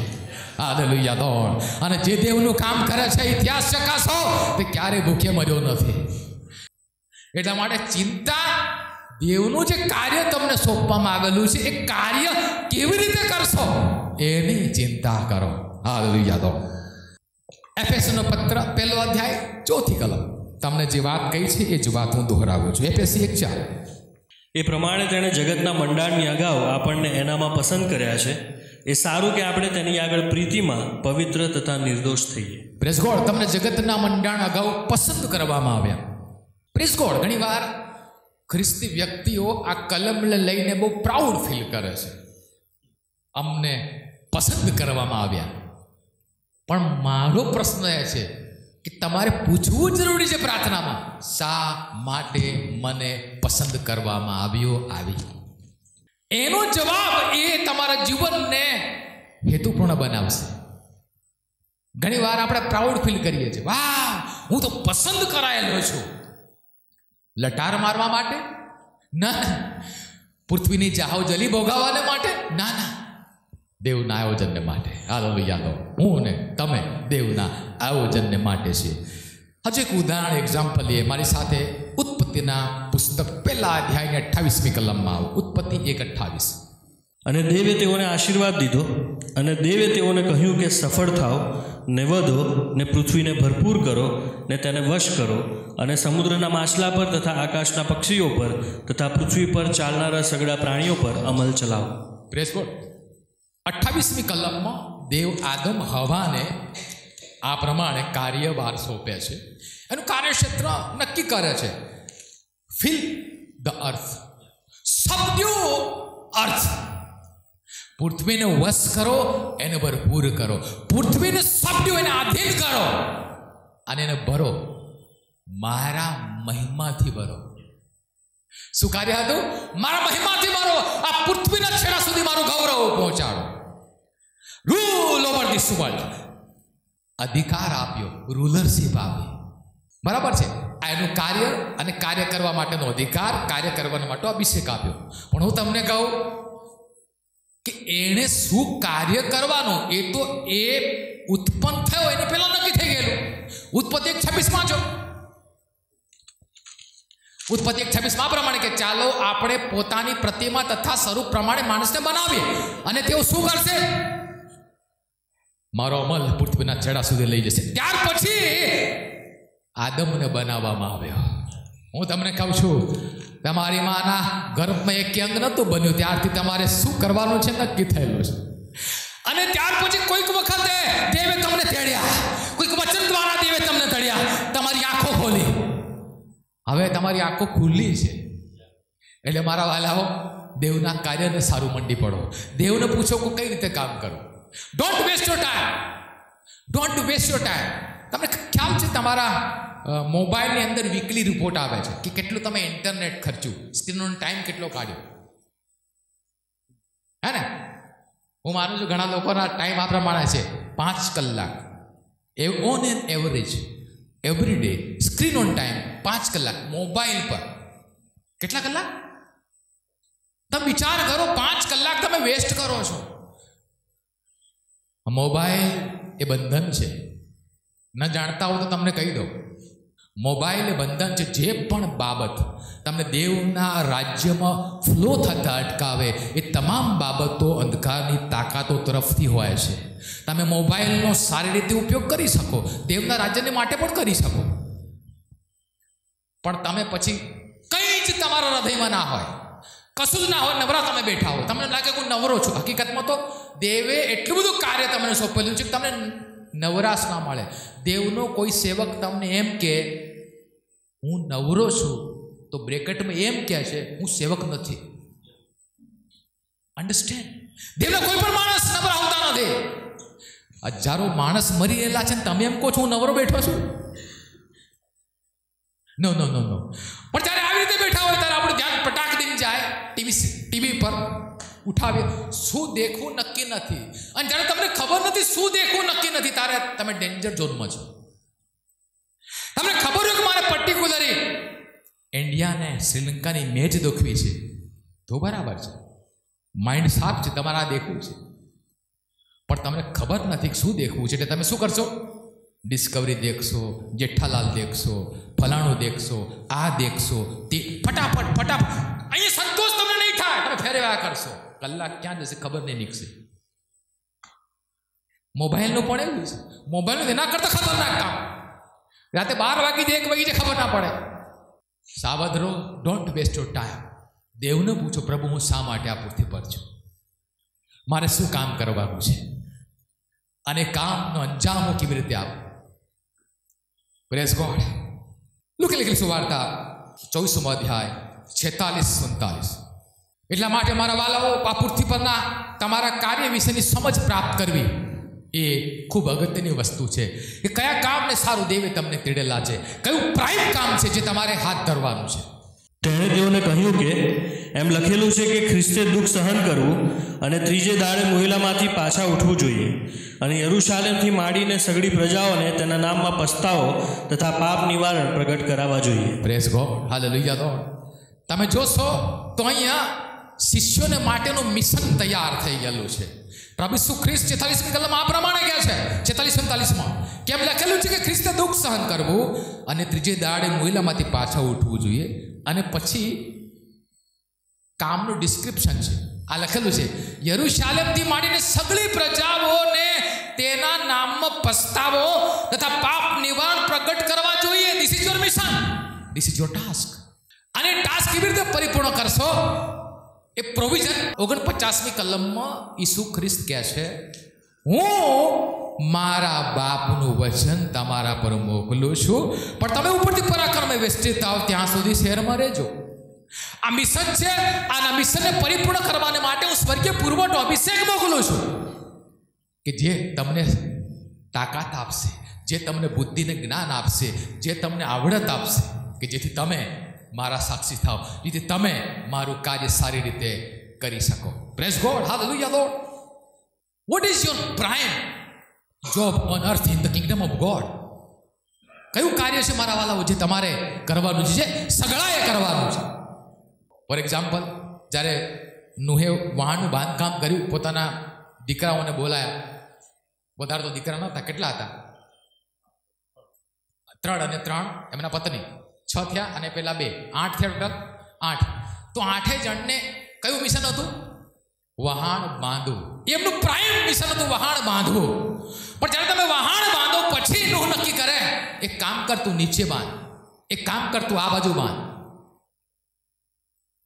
હાલેલુયા દોડ. અને જે દેવનું કામ કરે છે ઇતિહાસ ચકાસો, તે ક્યારેય ભૂખે મર્યો નથી. એટલા માટે ચિંતા, દેવનું જે કાર્ય તમને સોંપવામાં આવેલું છે એ કાર્ય કેવી રીતે કરશો એની ચિંતા કરો. હાલેલુયા દોડ. એફેસનો પત્ર 1 અધ્યાય 4 કલમ તમને જે વાત કહી છે એ જ વાત હું દોહરાવું છું. એફેસી 1:4. એ પ્રમાણે તેણે જગતના મંડાણની અગાઉ આપણને એનામાં પસંદ કર્યા છે. એ સારું કે આપણે તેની આગળ પ્રીતિમાં પવિત્ર તથા નિર્દોષ થઈએ. Praise God. તમને જગતના મંડાણ અગાઉ પસંદ કરવામાં આવ્યા. Praise God. ઘણીવાર ખ્રિસ્તી વ્યક્તિઓ આ કલમને લઈને બહુ પ્રાઉડ ફીલ કરે છે, અમને પસંદ કરવામાં આવ્યા. પણ મારો પ્રશ્ન એ છે કે તમારે પૂછવું જરૂરી છે પ્રાર્થનામાં, શા માટે મને પસંદ કરવામાં આવી? એનો જવાબ એ તમારા જીવનને હેતુપૂર્ણ બનાવશે. ઘણી વાર આપણે પ્રાઉડ ફીલ કરીએ છીએ, વાહ હું તો પસંદ કરાયેલો છું. લટાર મારવા માટે? ના. પૃથ્વીની જાહો જલી ભોગાવવાને માટે? ના. દેવના આયોજનને માટે. હાલેલુયા. હું ને તમે દેવના આયોજનને માટે છીએ. હજુ એક ઉદાહરણ, એક્ઝામ્પલ લઈએ. મારી સાથે ઉત્પત્તિના પુસ્તક 1 અધ્યાયની 28મી કલમમાં આવો. ઉત્પત્તિ 1:28. અને દેવે તેઓને આશીર્વાદ દીધો, અને દેવે તેઓને કહ્યું કે સફળ થાઓ ને વધો ને પૃથ્વીને ભરપૂર કરો ને તેને વશ કરો, અને સમુદ્રના માછલા પર તથા આકાશના પક્ષીઓ પર તથા પૃથ્વી પર ચાલનારા સગળા પ્રાણીઓ પર અમલ ચલાવો. Praise God. 28મી કલમમાં દેવ આદમ હવાને આ પ્રમાણે કાર્યભાર સોંપે છે. એનું કાર્યક્ષેત્ર નક્કી કરે છે. ફિલ ધ અર્થ, સબડ્યુ અર્થ. પૃથ્વીને વશ કરો, એને ભરપૂર કરો. પૃથ્વીને સબડ્યુ, એને આધીન કરો, અને એને ભરો. મારા મહિમાથી ભરો. શું કાર્ય હતું? મારા મહિમાથી ભરો. આ પૃથ્વીના છેડા સુધી મારું ગૌરવ પહોંચાડો. Rule over this world. અધિકાર આપ્યો, રૂલરશીપ આપી. બરાબર છે. આ એનું કાર્ય, અને કાર્ય કરવા માટેનો અધિકાર, કાર્ય કરવા માટે અભિષેક આપ્યો. પણ હું તમને કહું કે એણે શું કાર્ય કરવાનું એ તો એ ઉત્પન્ન થયો એની પહેલા નક્કી થઈ ગયેલું. ઉત્પત્તિ 1:26 જો. ઉત્પત્તિ 1:26 પ્રમાણે કે ચાલો આપણે પોતાની પ્રતિમા તથા સ્વરૂપ પ્રમાણે માણસને બનાવીએ, અને તેઓ શું કરશે? મારો અમલ પૃથ્વીના છેડા સુધી લઈ જશે. ત્યાર પછી આદમને બનાવવામાં આવ્યો. હું તમને કહું છું, તમારી માના ગર્ભમાં એક અંગ નહોતું બન્યું ત્યારથી તમારે શું કરવાનું છે નક્કી થયેલું છે. અને ત્યાર પછી કોઈક વખતે દેવે તમને તેડ્યા, કોઈક વચન દ્વારા દેવે તમને તેડ્યા, તમારી આંખો ખોલી. હવે તમારી આંખો ખુલ્લી છે. એટલે મારા વાલાઓ, દેવના કાર્યને સારું મંડી પડો. દેવને પૂછો કે કઈ રીતે કામ કરો. Don't waste your time. Don't waste your time. તમને ખ્યાલ છે તમારા મોબાઈલની અંદર વીકલી રિપોર્ટ આવે છે કે કેટલું તમે ઇન્ટરનેટ ખર્ચ્યું, સ્ક્રીનનો ટાઈમ કેટલો કાઢ્યો, હે ને? હું માનું છું ઘણા લોકોના ટાઈમ આ પ્રમાણે છે 5 કલાક. On an average every day screen on time 5 કલાક મોબાઈલ પર. કેટલા કલાક? તમે વિચાર કરો, 5 કલાક તમે વેસ્ટ કરો છો. મોબાઈલ એ બંધન છે. ન જાણતા હો તો તમને કહી દઉં, મોબાઈલ એ બંધન છે. જે પણ બાબત તમને દેવના રાજ્યમાં ફ્લો થતા અટકાવે એ તમામ બાબતો અંધકારની તાકાતો તરફથી હોય છે. તમે મોબાઈલનો સારી રીતે ઉપયોગ કરી શકો, દેવના રાજ્યને માટે પણ કરી શકો, પણ તમે પછી કંઈ જ તમારા હૃદયમાં ના હોય, કશું જ ના હોય, નવરા તમે બેઠા હો, તમને લાગે હું નવરો છું. હકીકતમાં તો દેવે એટલું બધું કાર્ય તમને સોંપેલું છે કે તમને નવરાશ ના મળે. દેવનો કોઈ સેવક તમને એમ કે હું નવરો છું તો બ્રેકેટમાં એમ કહે છે હું સેવક નથી. અન્ડરસ્ટેન્ડ? દેવના કોઈ પણ માણસ નવરા હોતા નથી. હજારો માણસ મરી રહેલા છે, તમે એમ કહો છો હું નવરો બેઠો છું? નો નો નો નો. પણ જ્યારે આવી રીતે બેઠા હોય ત્યારે આપણું ધ્યાન પટાક દઈને જાય ટીવી પર ઉઠાવીએ. શું દેખવું નક્કી નથી, અને જ્યારે તમને ખબર નથી શું દેખવું નક્કી નથી, ત્યારે તમે ડેન્જર ઝોનમાં છો. તમને ખબર હોય કે મારે પર્ટિક્યુલરલી ઇન્ડિયા ને શ્રીલંકાની મેચ દેખવી છે, તો બરાબર છે, માઇન્ડ સાફ છે, તમારે આ દેખવું છે. પણ તમને ખબર નથી શું દેખવું છે, એટલે તમે શું કરશો? ડિસ્કવરી દેખશો, જેઠાલાલ દેખશો, ફલાણું દેખશો, આ દેખશો, તે ફટાફટ અહીંયા સંતોષ તમને નહીં થાય, તમે ફેરવ્યા કરશો. કલાક ક્યાં જશે ખબર નહીં નીકળશે. મોબાઈલનું પણ એવું છે, મોબાઈલનું એના કરતા ખતરનાક કામ. રાતે 12 વાગી 1 વાગી ખબર ના પડે. સાવધ રહો, ડોન્ટ વેસ્ટ યોર ટાઈમ. દેવને પૂછો, પ્રભુ હું શા માટે આ પૃથ્વી પર છું, મારે શું કામ કરવાનું છે, અને કામનો અંજામ હું કેવી રીતે આપું. Praise God. લખેલી સુવાર્તા 24મો અધ્યાય 46-47. એટલા માટે મારા વાલાઓ, આ પૃથ્વી પરના તમારા કાર્ય વિશેની સમજ પ્રાપ્ત કરવી એ ખૂબ અગત્યની વસ્તુ છે. કે કયા કામને સારું દેવે તમને તેડેલા છે, કયું પ્રાઇમ કામ છે જે તમારે હાથ ધરવાનું છે. તેણે તેઓને કહ્યું કે એમ લખેલું છે કે ખ્રિસ્તે દુઃખ સહન કરવું અને ત્રીજે દાડે મોહેલામાંથી પાછા ઉઠવું જોઈએ, અને યરૂશાલેમથી માંડીને સગળી પ્રજાઓને તેના નામમાં પસ્તાવો તથા પાપ નિવારણ પ્રગટ કરાવવા જોઈએ. Praise God, hallelujah God. તમે જોશો તો અહીંયા શિષ્યોને માટેનું મિશન તૈયાર થઈ ગયેલું છે. પ્રભુ ઈસુ ખ્રિસ્ત 46મી કલમમાં આ પ્રમાણે કહે છે, 46-47માં કેમ લખેલું છે કે ખ્રિસ્તે દુઃખ સહન કરવું અને ત્રીજે દાડે મોહેલામાંથી પાછા ઉઠવું જોઈએ, અને પછી કામનું ડિસ્ક્રિપ્શન છે. આ લખેલું છે, યરૂશાલેમથી માંડીને સગળી પ્રજાઓને તેના નામમાં પસ્તાવો તથા પાપ નિવારણ પ્રગટ કરવા જોઈએ. This is your mission, this is your task. અને ટાસ્ક કેવી રીતે પરિપૂર્ણ કરશો? એ પ્રોવિઝન 49મી કલમમાં ઈસુ ખ્રિસ્ત કહે છે, હું મારા બાપનું વચન તમારા પર મોકલું છું, પણ તમે ઉપરથી પરાક્રમે વેસ્ટિત થાવ ત્યાં સુધી શહેરમાં રહેજો. આ મિશન છે. આના મિશનને પરિપૂર્ણ કરવાને માટે હું સ્વર્ગીય પુરવઠો અભિષેક મોકલું છું, કે જે તમને તાકાત આપશે, જે તમને બુદ્ધિને જ્ઞાન આપશે, જે તમને આવડત આપશે, કે જેથી તમે મારા સાક્ષી થાવ, જેથી તમે મારું કાર્ય સારી રીતે કરી શકો. Praise God, hallelujah lord. What is your prime job on earth in the Kingdom of God? કયું કાર્ય છે મારા વાલાઓ જે તમારે કરવાનું છે, જે સગળાએ કરવાનું છે? ફોર એક્ઝામ્પલ, જ્યારે નૂહે વાહનનું બાંધકામ કર્યું, પોતાના દીકરાઓને બોલાયા. વધારે તો દીકરા નહોતા, કેટલા હતા? 3 અને 3 એમના પત્ની, 6 થયા, અને પેલા 2, 8 થયા, ટોટલ 8. તો 8 જણને કયું મિશન હતું? વહાણ બાંધવું. એમનું પ્રાઇમ મિશન હતું વહાણ બાંધવું. પણ જ્યારે તમે વહાણ બાંધો પછી નૂહ નક્કી કરે, એક કામ કર તું નીચે બાંધ, એક કામ કર તું આ બાજુ બાંધ.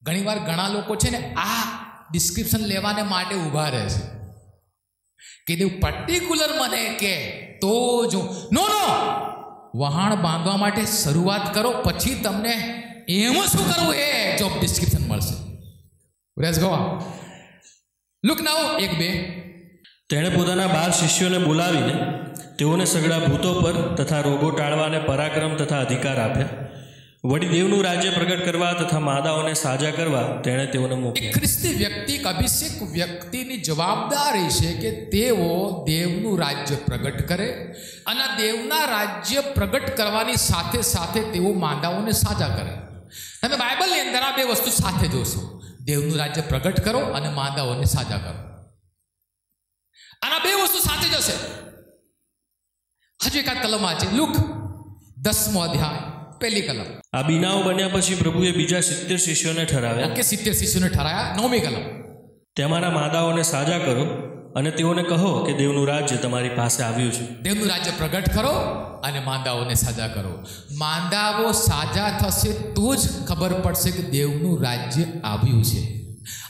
ઘણીવાર ઘણા લોકો છે ને આ ડિસ્ક્રિપ્શન લેવાને માટે ઊભા રહે છે કે દેવ પર્ટિક્યુલર મને કે તો જો નો વહાણ બાંધવા માટે શરૂઆત કરો, પછી તમને એમાં શું કરવું એ જોબ ડિસ્ક્રિપ્શન મળશે. Let's go. લુક નાઉ 1-2. તેણે પોતાના 12 શિષ્યોને બોલાવીને તેઓને સગળા ભૂતો પર તથા રોગો ટાળવાને પરાક્રમ તથા અધિકાર આપ્યા. વળી દેવનું રાજ્ય પ્રગટ કરવા તથા માદાઓને સાજા કરવા તેણે તેઓને મોકલ્યા. ખ્રિસ્તી વ્યક્તિ, અભિષેક વ્યક્તિની જવાબદારી છે કે તેઓ દેવનું રાજ્ય પ્રગટ કરે, અને દેવના રાજ્ય પ્રગટ કરવાની સાથે સાથે તેઓ માદાઓને સાજા કરે. તમે બાઇબલની અંદર આ 2 વસ્તુ સાથે જોશો, દેવનું રાજ્ય પ્રગટ કરો અને માદાઓને સાજા કરો. આના 2 વસ્તુ સાથે જશે. હજુ એકાદ કલમ છે, લુક 10મો અધ્યાય 1લી કલમ. આ બીનાઓ બન્યા પછી પ્રભુએ બીજા 70 શિષ્યોને ઠરાવ્યા. ઓકે, 70 શિષ્યોને ઠરાવ્યા. 9મી કલમ. તમારા માદાઓને સાજા કરો અને તેઓને કહો કે દેવનું રાજ્ય તમારી પાસે આવ્યું છે. દેવનું રાજ્ય પ્રગટ કરો અને માંદાઓને સાજા કરો. માંદાઓ સાજા થશે તો જ ખબર પડશે કે દેવનું રાજ્ય આવ્યું છે.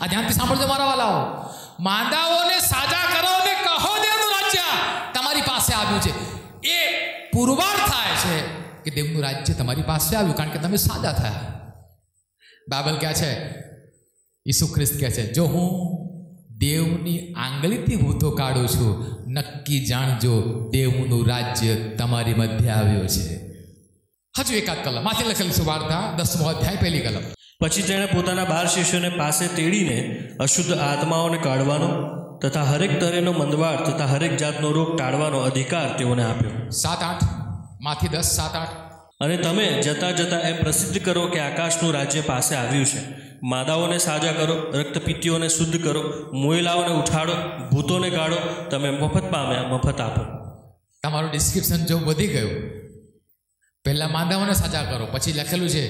આ ધ્યાનથી સાંભળજો મારા વાલાઓ. માંદાઓને સાજા કરો અને કહો દેવનું રાજ્ય તમારી પાસે આવ્યું છે. એ પુરવાર થાય છે કે દેવનું રાજ્ય તમારી પાસે આવ્યું, કારણ કે તમે સાજા થયા. બાઇબલ કહે છે, ઈસુ ખ્રિસ્ત કહે છે, જો હું દેવની આંગળીથી ભૂતો કાઢું છું, નક્કી જાણજો દેવનું રાજ્ય તમારી મધ્ય આવ્યો છે. હજુ એકાદ કલમ માંથી લખેલી સુવાર્તા 10મો અધ્યાય 1લી કલમ. પછી તેણે પોતાના 12 શિષ્યોને પાસે તેડીને અશુદ્ધ આત્માઓને કાઢવાનો તથા હરેક તરેનો મંદવાડ તથા હરેક જાતનો રોગ ટાળવાનો અધિકાર તેઓને આપ્યો. 7-8 માંથી 10-7-8. અને તમે જતા જતા એમ પ્રસિદ્ધ કરો કે આકાશનું રાજ્ય પાસે આવ્યું છે. માદાઓને સાજા કરો, રક્તપિત્તીઓને શુદ્ધ કરો, મોયેલાઓને ઉઠાડો, ભૂતોને કાઢો. તમે મફત પામ્યા, મફત આપો. તમારું ડિસ્ક્રિપ્શન જો વધી ગયું. પહેલા માંદાઓને સાજા કરો, પછી લખેલું છે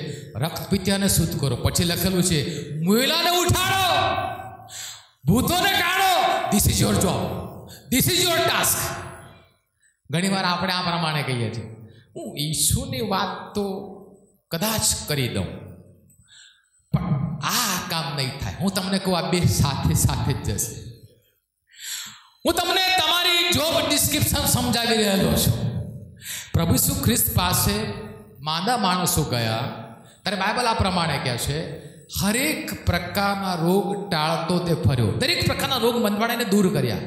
રક્તપિત્તીઓને શુદ્ધ કરો, પછી લખેલું છે મોયેલાને ઉઠાડો, ભૂતોને કાઢો. This is your job, this is your task. ઘણીવાર આપણે આ પ્રમાણે કહીએ છીએ, હું ઈશુની વાત તો કદાચ કરી દઉં, પણ આ કામ નહીં થાય. હું તમને કહું, આ બે સાથે સાથે જ જશે. હું તમને તમારી જોબ ડિસ્ક્રિપ્શન સમજાવી રહેલો છું. પ્રભુ ઈસુ ખ્રિસ્ત પાસે માંદા માણસો ગયા ત્યારે બાઇબલ આ પ્રમાણે કહે છે, હરેક પ્રકારના રોગ ટાળતો તે ફર્યો. દરેક પ્રકારના રોગ મંદવાડીને દૂર કર્યા.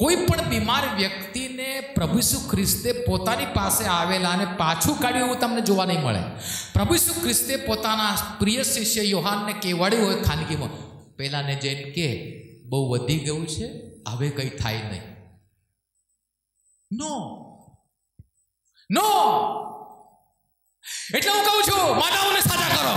કોઈ પણ બીમાર વ્યક્તિને પ્રભુ ઈસુ ખ્રિસ્તે પોતાની પાસે આવેલા અને પાછું કાઢ્યું એવું તમને જોવા નહીં મળે. પ્રભુ ઈસુ ખ્રિસ્તે પોતાના પ્રિય શિષ્ય યોહાનને કહેવાડ્યું હોય ખાનગીમાં, પહેલાને જઈને કે બહુ વધી ગયું છે, હવે કંઈ થાય નહીં. નો એટલે હું કહું છું, માંદાઓને સાજા કરો.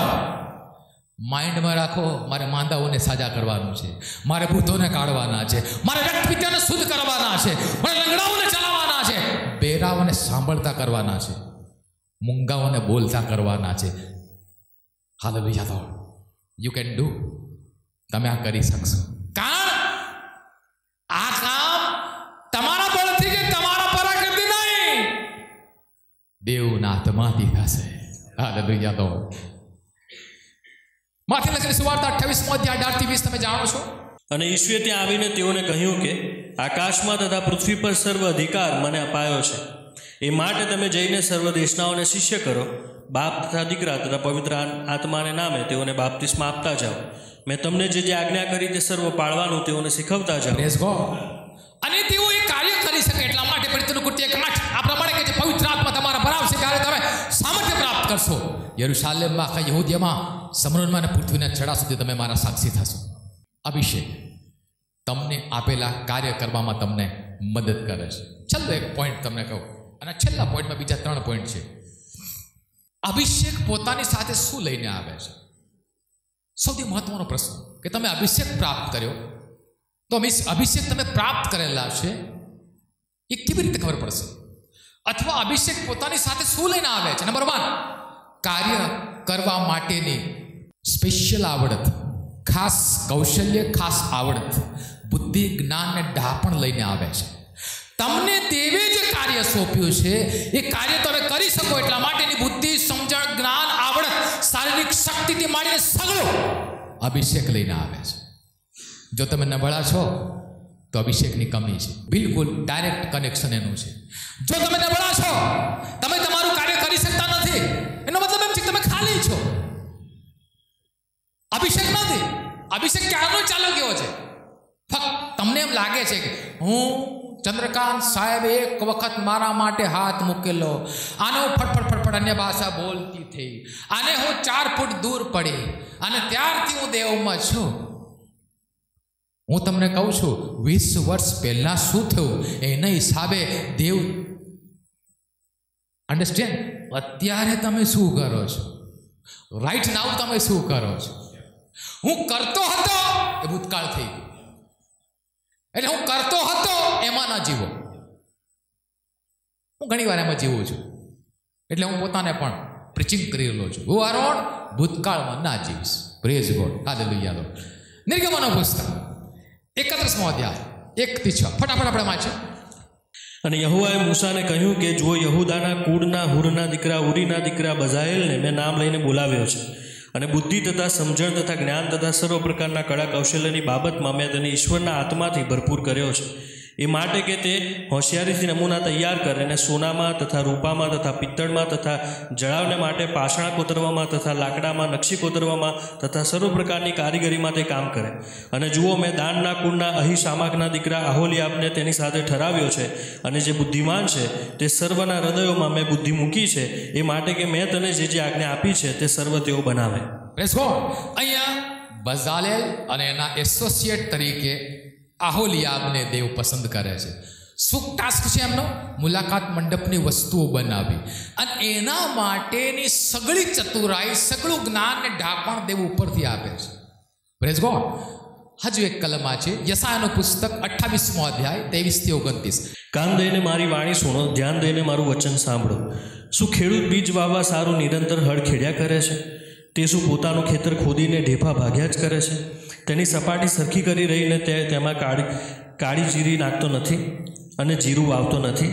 માઇન્ડમાં રાખો, મારે માંદાઓને સાજા કરવાનું છે, મારે ભૂતોને કાઢવાના છે, મારે રક્તપિત્તને શુદ્ધ કરવાના છે, મારે લંગડાઓને ચલાવવાના છે, બેરાઓને સાંભળતા કરવાના છે, મૂંગાઓને બોલતા કરવાના છે. Hallelujah lord, you can do. તમે આ કરી શકશો. કારણ આ કામ તમારા બળથી કે તમારા પરાક્રમથી નહીં, દેવના હાથમાંથી થશે. Hallelujah lord. માથી લખેલી સુવાર્તા 28મો અધ્યાય 18-20 તમે જાણો છો. અને ઈશ્વરે ત્યાં આવીને તેઓને કહ્યું કે આકાશમાં તથા પૃથ્વી પર સર્વ અધિકાર મને અપાયો છે. એ માટે તમે જઈને સર્વ દેશનાઓને શિષ્ય કરો, બાપ તથા દીકરા તથા પવિત્ર આત્માને નામે તેઓને બાપ્તિસ્મા આપતા જાઓ. મેં તમને જે આજ્ઞા કરી તે સર્વ પાળવાનું તેઓને શીખવતા જાઓ. Praise God. અને તેઓ એ કાર્ય કરી શકે એટલા માટે પ્રેરિતોની કૃત્ય 1:8 આ પ્રમાણે કહે છે, પવિત્ર આત્મા તમારા પર આવશે ત્યારે તમે સામર્થ્ય પ્રાપ્ત કરશો. યરુશાલેમમાં, આખા યહૂદીયામાં, સમરણમાં અને પૃથ્વીના છેડા સુધી તમે મારા સાક્ષી થશો. અભિષેક તમને આપેલા કાર્ય કરવામાં તમને મદદ કરે છે. છેલ્લો એક પોઈન્ટ તમને કહું, અને છેલ્લા પોઈન્ટમાં બીજા 3 પોઈન્ટ છે. અભિષેક પોતાની સાથે શું લઈને આવે છે? સૌથી મહત્વનો પ્રશ્ન કે તમે અભિષેક પ્રાપ્ત કર્યો, તો અભિષેક તમે પ્રાપ્ત કરેલા છે એ કેવી રીતે ખબર પડશે? અથવા અભિષેક પોતાની સાથે શું લઈને આવે છે? નંબર 1, કાર્ય કરવા માટેની સ્પેશિયલ આવડત, ખાસ કૌશલ્ય, ખાસ આવડત, બુદ્ધિ, જ્ઞાન ને ડાપણ લઈને આવે છે. તમને દેવે જે કાર્ય સોંપ્યું છે એ કાર્ય તમે કરી શકો એટલા માટેની બુદ્ધિ, સમજણ, જ્ઞાન, આવડત, શારીરિક શક્તિથી માંડીને સગળો અભિષેક લઈને આવે છે. જો તમે નબળા છો તો અભિષેકની કમી છે. બિલકુલ ડાયરેક્ટ કનેક્શન એનું છે. જો તમે નબળા છો, તમે તમારું કાર્ય કરી શકતા નથી, એનો મતલબ એમ છે કે તમે ખાલી છો. અભિષેક નથી. અભિષેક ક્યારનો ચાલુ ગયો છે. ફક્ત તમને એમ લાગે છે કે હું ચંદ્રકાંત સાહેબ એક વખત મારા માટે હાથ મૂકેલો, આને હું ફટફટ અન્ય ભાષા બોલતી થઈ, આને હું 4 ફૂટ દૂર પડી અને ત્યારથી હું દેવમાં છું. હું તમને કહું છું, 20 વર્ષ પહેલા શું થયું એના હિસાબે દેવ અન્ડરસ્ટેન્ડ. અત્યારે તમે શું કરો છો? રાઈટ નાઉ તમે શું કરો છો? હું કરતો હતો એ ભૂતકાળ થઈ ગયું. એટલે હું કરતો હતો એમાં ના જીવો. હું ઘણી વાર એમાં જીવું છું. એટલે હું પોતાને પણ પ્રીચિંગ કરી રહ્યો છું. હું આરોણ ભૂતકાળમાં ના જીવીશ. Praise God. Hallelujah Lord. નિર્ગમનનો પુસ્તક 31મો અધ્યાય 1-6 ફટાફટ આપણે વાંચીએ. અને યહોવાએ મૂસાને કહ્યું કે જો યહૂદાના કુળના હુરના દીકરા ઉરીના દીકરા બઝાયેલને મેં નામ લઈને બોલાવ્યો છે, અને બુદ્ધિ તથા સમજણ તથા જ્ઞાન તથા સર્વ પ્રકારના કળા કૌશલ્યની બાબતમાં મેં તેને ઈશ્વરના આત્માથી ભરપૂર કર્યો છે. એ માટે કે તે હોશિયારીથી નમૂના તૈયાર કરે અને સોનામાં તથા રૂપામાં તથા પિત્તળમાં તથા જળાવને માટે પાષાણ કોતરવામાં તથા લાકડામાં નકશી કોતરવામાં તથા સર્વ પ્રકારની કારીગરીમાં તે કામ કરે. અને જુઓ, મેં દાનના કુળના અહીશામાકના દીકરા આહોલિયાબને તેની સાથે ઠરાવ્યો છે, અને જે બુદ્ધિમાન છે તે સર્વના હૃદયોમાં મેં બુદ્ધિ મૂકી છે, એ માટે કે મેં તને જે આજ્ઞા આપી છે તે સર્વ તેઓ બનાવે. Praise God. અહીંયા બઝાલેલ અને એના એસોસિએટ તરીકે આહોલિયાબને દેવ પસંદ કરે છે. શું ટાસ્ક છે એમનો? મુલાકાત મંડપની વસ્તુઓ બનાવી, અને એના માટેની સગળી ચતુરાઈ, સગળું જ્ઞાન ને ઢાંકણ દેવ ઉપરથી આપે છે. Praise God. હજુ એક કલમા છે, યશાયાનું પુસ્તક 28મો અધ્યાય 23-29. કાન દઈને મારી વાણી સુણો, ધ્યાન દઈને મારું વચન સાંભળો. શું ખેડૂત બીજ વાવવા સારું નિરંતર હળ ખેડ્યા કરે છે? તે શું પોતાનું ખેતર ખોદીને ઢેફા ભાગ્યા જ કરે છે? તેની સપાટી સરખી કરી રહીને તે તેમાં કાળી જીરી નાખતો નથી અને જીરું વાવતો નથી?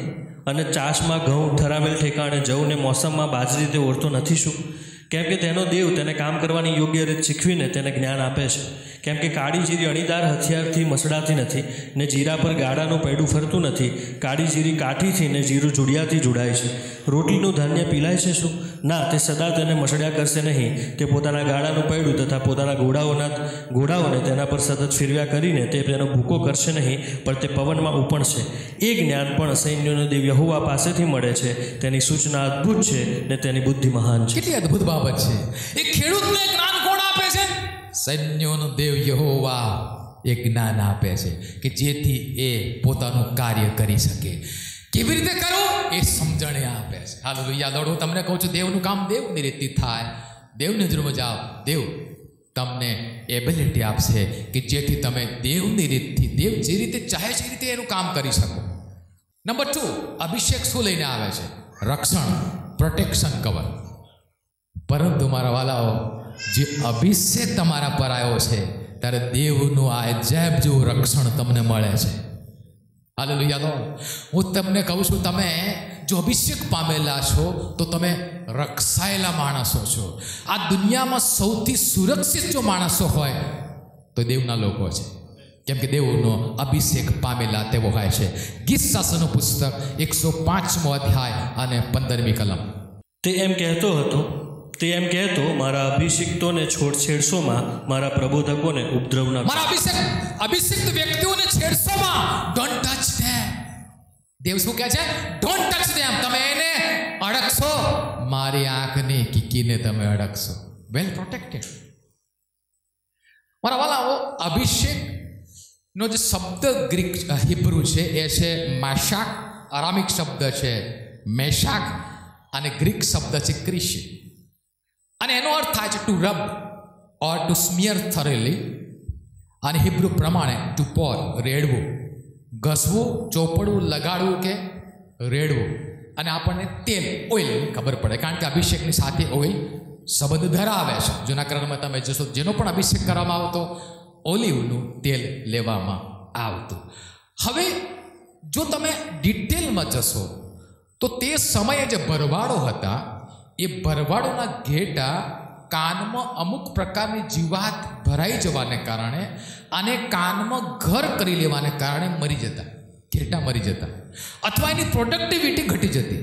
અને ચાસમાં ઘઉં ઠરાવેલ ઠેકાણે જવને મોસમમાં બાજરી તે ઓળતો નથી શું? કેમ કે તેનો દેવ તેને કામ કરવાની યોગ્ય રીત શીખવીને તેને જ્ઞાન આપે છે. કેમ કે કાળી જીરી અણીદાર હથિયારથી મસડાતી નથી, ને જીરા પર ગાડાનું પૈડું ફરતું નથી. કાળી જીરી કાઠીથી ને જીરું જુડિયાથી જોડાય છે. રોટલીનું ધાન્ય પીલાય છે શું? ના, તે સદા તેને મસડ્યા કરશે નહીં. તે પોતાના ગાડાનું પૈડું તથા પોતાના ઘોડાઓને તેના પર સતત ફેરવ્યા કરીને તે તેનો ભૂકો કરશે નહીં, પણ તે પવનમાં ઉપણશે. એ જ્ઞાન પણ સૈન્યોનો દેવ યહોવા પાસેથી મળે છે. તેની સૂચના અદ્ભુત છે ને તેની બુદ્ધિ મહાન છે. કેટલી અદ્ભુત બાબત છે! એ ખેડૂતને જ્ઞાન કોણ આપે છે? સૈન્યોનો દેવ યહોવા એ જ્ઞાન આપે છે કે જેથી એ પોતાનું કાર્ય કરી શકે. કેવી રીતે કરવું એ સમજણે આપે છે. હાલેલુયા. લોર્ડ, હું તમને કહું છું, દેવનું કામ દેવની રીતથી થાય. દેવની નજરમાં જાઓ, દેવ તમને એબિલિટી આપશે કે જેથી તમે દેવની રીતથી, દેવ જે રીતે ચાહે છે એ રીતે એનું કામ કરી શકો. નંબર 2, અભિષેક શું લઈને આવે છે? રક્ષણ, પ્રોટેક્શન, કવર. પરંતુ મારા વાલાઓ, જે અભિષેક તમારા પર આવ્યો છે ત્યારે દેવનું આ અજાયબ જેવું રક્ષણ તમને મળે છે. હાલેલુયા. લોર્ડ, હું તમને કહું છું, તમે જો અભિષેક પામેલા છો તો તમે રક્ષાયેલા માણસો છો. આ દુનિયામાં સૌથી સુરક્ષિત જો માણસો હોય તો દેવના લોકો છે. કેમ કે દેવનો અભિષેક પામેલા તેઓ હોય છે. ગીત શાસ્ત્રનું પુસ્તક 105મો અધ્યાય અને 15મી કલમ. તે એમ કહેતો, મારા અભિષિક્તોને છેડશોમાં, મારા પ્રબોધકોને ઉપદ્રવ ન. મારા અભિષિક્ત વ્યક્તિઓને છેડશોમાં. ડોન્ટ ટચ ધેમ. દેવ શું કહે છે? ડોન્ટ ટચ ધેમ. તમે એને અડકશો, મારી આંખની કીકીને તમે અડકશો. વેલ પ્રોટેક્ટેડ. મારા વાલાઓ, અભિષેક નો જે શબ્દ ગ્રીક હિબ્રુ છે એ છે મેશાક. અરામિક શબ્દ છે મેશાક અને ગ્રીક શબ્દ છે ક્રિશી. અને એનો અર્થ થાય છે ટુ રબ ઓર ટુ સ્મિયર થરેલી. અને હિબ્રુ પ્રમાણે ટુ પોર, રેડવું, ઘસવું, ચોપડવું, લગાડવું કે રેડવું. અને આપણને તેલ, ઓઇલ ખબર પડે, કારણ કે અભિષેકની સાથે ઓઇલ સંબંધ ધરાવે છે. જૂના કરારમાં તમે જોશો, જેનો પણ અભિષેક કરવામાં આવતો ઓલિવનું તેલ લેવામાં આવતું. હવે જો તમે ડિટેલમાં જશો તો તે સમયે જે ભરવાડો હતા એ ભરવાડોના ઘેટા કાનમાં અમુક પ્રકારની જીવાત ભરાઈ જવાને કારણે અને કાનમાં ઘર કરી લેવાને કારણે મરી જતા. ઘેટા મરી જતા અથવા એની પ્રોડક્ટિવિટી ઘટી જતી.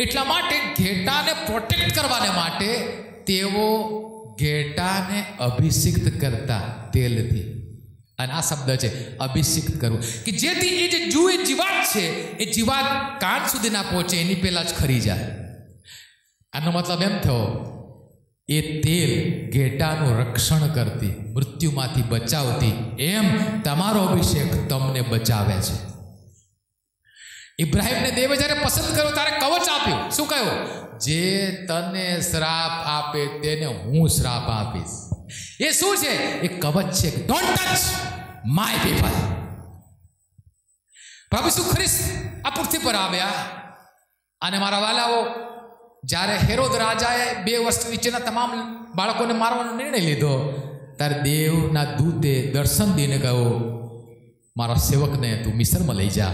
એટલા માટે ઘેટાને પ્રોટેક્ટ કરવાને માટે તેઓ ઘેટાને અભિષિક્ત કરતા તેલથી. અને આ શબ્દ છે અભિષિક્ત કરવું, કે જેથી એ જે જીવાત છે એ જીવાત કાન સુધી ના પહોંચે, એની પહેલા જ ખરી જાય. આનો મતલબ એમ થયો, એ તેલ ઘેટાનું રક્ષણ કરતી, મૃત્યુમાંથી બચાવતી. એમ તમારો અભિષેક તમને બચાવે છે. ઇબ્રાહિમને દેવે જ્યારે પસંદ કર્યો ત્યારે કવચ આપ્યું. શું કહ્યું? જે તને શ્રાપ આપે તેને હું શ્રાપ આપીશ. એ શું છે? એ કવચ છે. Don't touch my people. પ્રભુ ઈસુ ખ્રિસ્ત આ પૃથ્વી પર આવ્યા અને મારા વાલાઓ, જ્યારે હેરોદ રાજાએ 2 વર્ષ નીચેના તમામ બાળકોને મારવાનો નિર્ણય લીધો ત્યારે દેવના દૂતે દર્શન દઈને કહ્યું, મારા સેવકને તું મિસરમાં લઈ જા.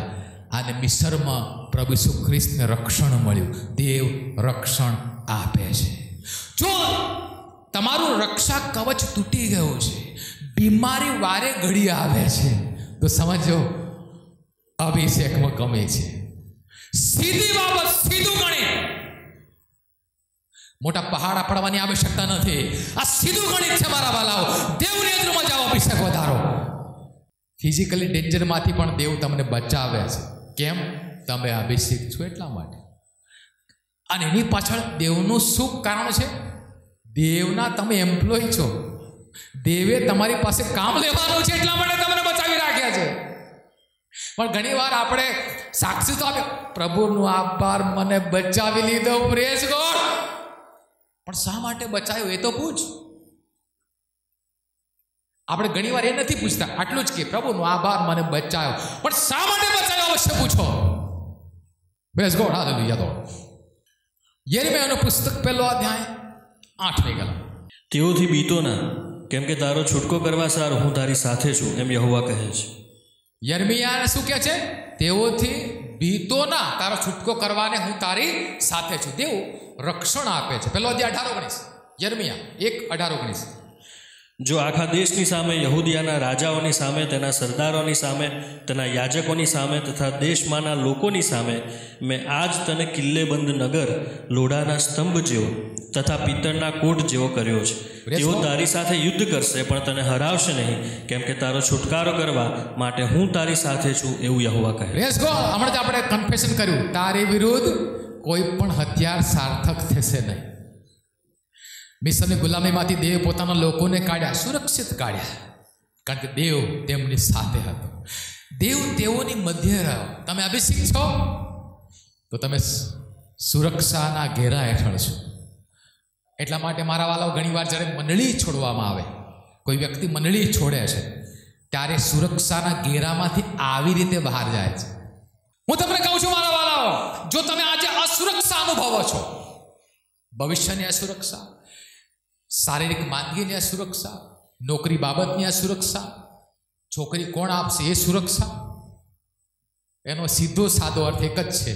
અને મિસરમાં પ્રભુ ઈસુ ખ્રિસ્તને રક્ષણ મળ્યું. દેવ રક્ષણ આપે છે. જો તમારું રક્ષા કવચ તૂટી ગયું છે, બીમારી વારે ઘડી આવે છે, તો સમજો અભિષેકમાં ગમે છે. સીધી બાબત, સીધું ગણિત. મોટા પહાડ પડવાની આવશ્યકતા નથી. આ સીધું ગણિત છે મારા વાલાઓ. દેવની નજરમાં જાઓ, અભિષેક વધારો. ફિઝિકલી ડેન્જરમાંથી પણ દેવ તમને બચાવે છે. કેમ? તમે અભિષેક છો એટલા માટે. અને એની પાછળ દેવનું શું કારણ છે? દેવના તમે એમ્પ્લોય છો. દેવે તમારી પાસે કામ લેવાનું છે એટલા માટે તમને બચાવી રાખ્યા છે. પણ ઘણી વાર આપણે સાક્ષી તો આપ્યો, પ્રભુનો આભાર, મને બચાવી લીધો, પ્રેઝ ગોડ. પણ શા માટે બચાવ્યો એ તો પૂછ. આપણે ઘણી વાર એ નથી પૂછતા, આટલું જ કે પ્રભુનો આભાર, મને બચાવ્યો, પણ શા માટે બચાવ્યો અવશ્ય પૂછો. Praise God, hallelujah. તો યિર્મયાહનું પુસ્તક 1 અધ્યાય 8મી કલમ. તેઓથી બીતો ના, કેમ કે તારો છૂટકો કરવા સાર હું તારી સાથે છું, એમ યહોવા કહે છે. યિર્મયાહને શું કહે છે? તેઓથી બીતો ના, તારો છૂટકો કરવાને હું તારી સાથે છું. દેવ રક્ષણ આપે છે. 1 અધ્યાય 18-19. યિર્મયાહ 1:18-19. જો આખા દેશની સામે, યહૂદિયાના રાજાઓની સામે, તેના સરદારોની સામે, તેના યાજકોની સામે તથા દેશમાંના લોકોની સામે મેં આજ તને કિલ્લેબંધ નગર, લોઢાના સ્તંભ જેવો તથા પિત્તળના કોટ જેવો કર્યો છે. તેઓ તારી સાથે યુદ્ધ કરશે, પણ તને હરાવશે નહીં, કેમ કે તારો છુટકારો કરવા માટે હું તારી સાથે છું, એવું યહોવા કહે. હમણાં જ આપણે કન્ફેશન કર્યું, તારી વિરુદ્ધ કોઈ પણ હથિયાર સાર્થક થશે નહીં. મિસરની ગુલામીમાંથી દેવ પોતાના લોકોને કાઢ્યા, સુરક્ષિત કાઢ્યા, કારણ કે દેવ તેમની સાથે હતો. દેવ તેઓની મધ્ય રહ્યો. તમે અભિષેક છો તો તમે સુરક્ષાના ઘેરા હેઠળ છો. એટલા માટે મારા વાલાઓ, ઘણી વાર જ્યારે મંડળી છોડવામાં આવે, કોઈ વ્યક્તિ મંડળી છોડે છે, ત્યારે સુરક્ષાના ઘેરામાંથી આવી રીતે બહાર જાય છે. હું તમને કહું છું મારા વાલાઓ, જો તમે આજે અસુરક્ષા અનુભવો છો, ભવિષ્યની અસુરક્ષા, શારીરિક માંદગીની અસુરક્ષા, નોકરી બાબતની અસુરક્ષા, છોકરી કોણ આપશે એ સુરક્ષા, એનો સીધો સાદો અર્થ એક જ છે,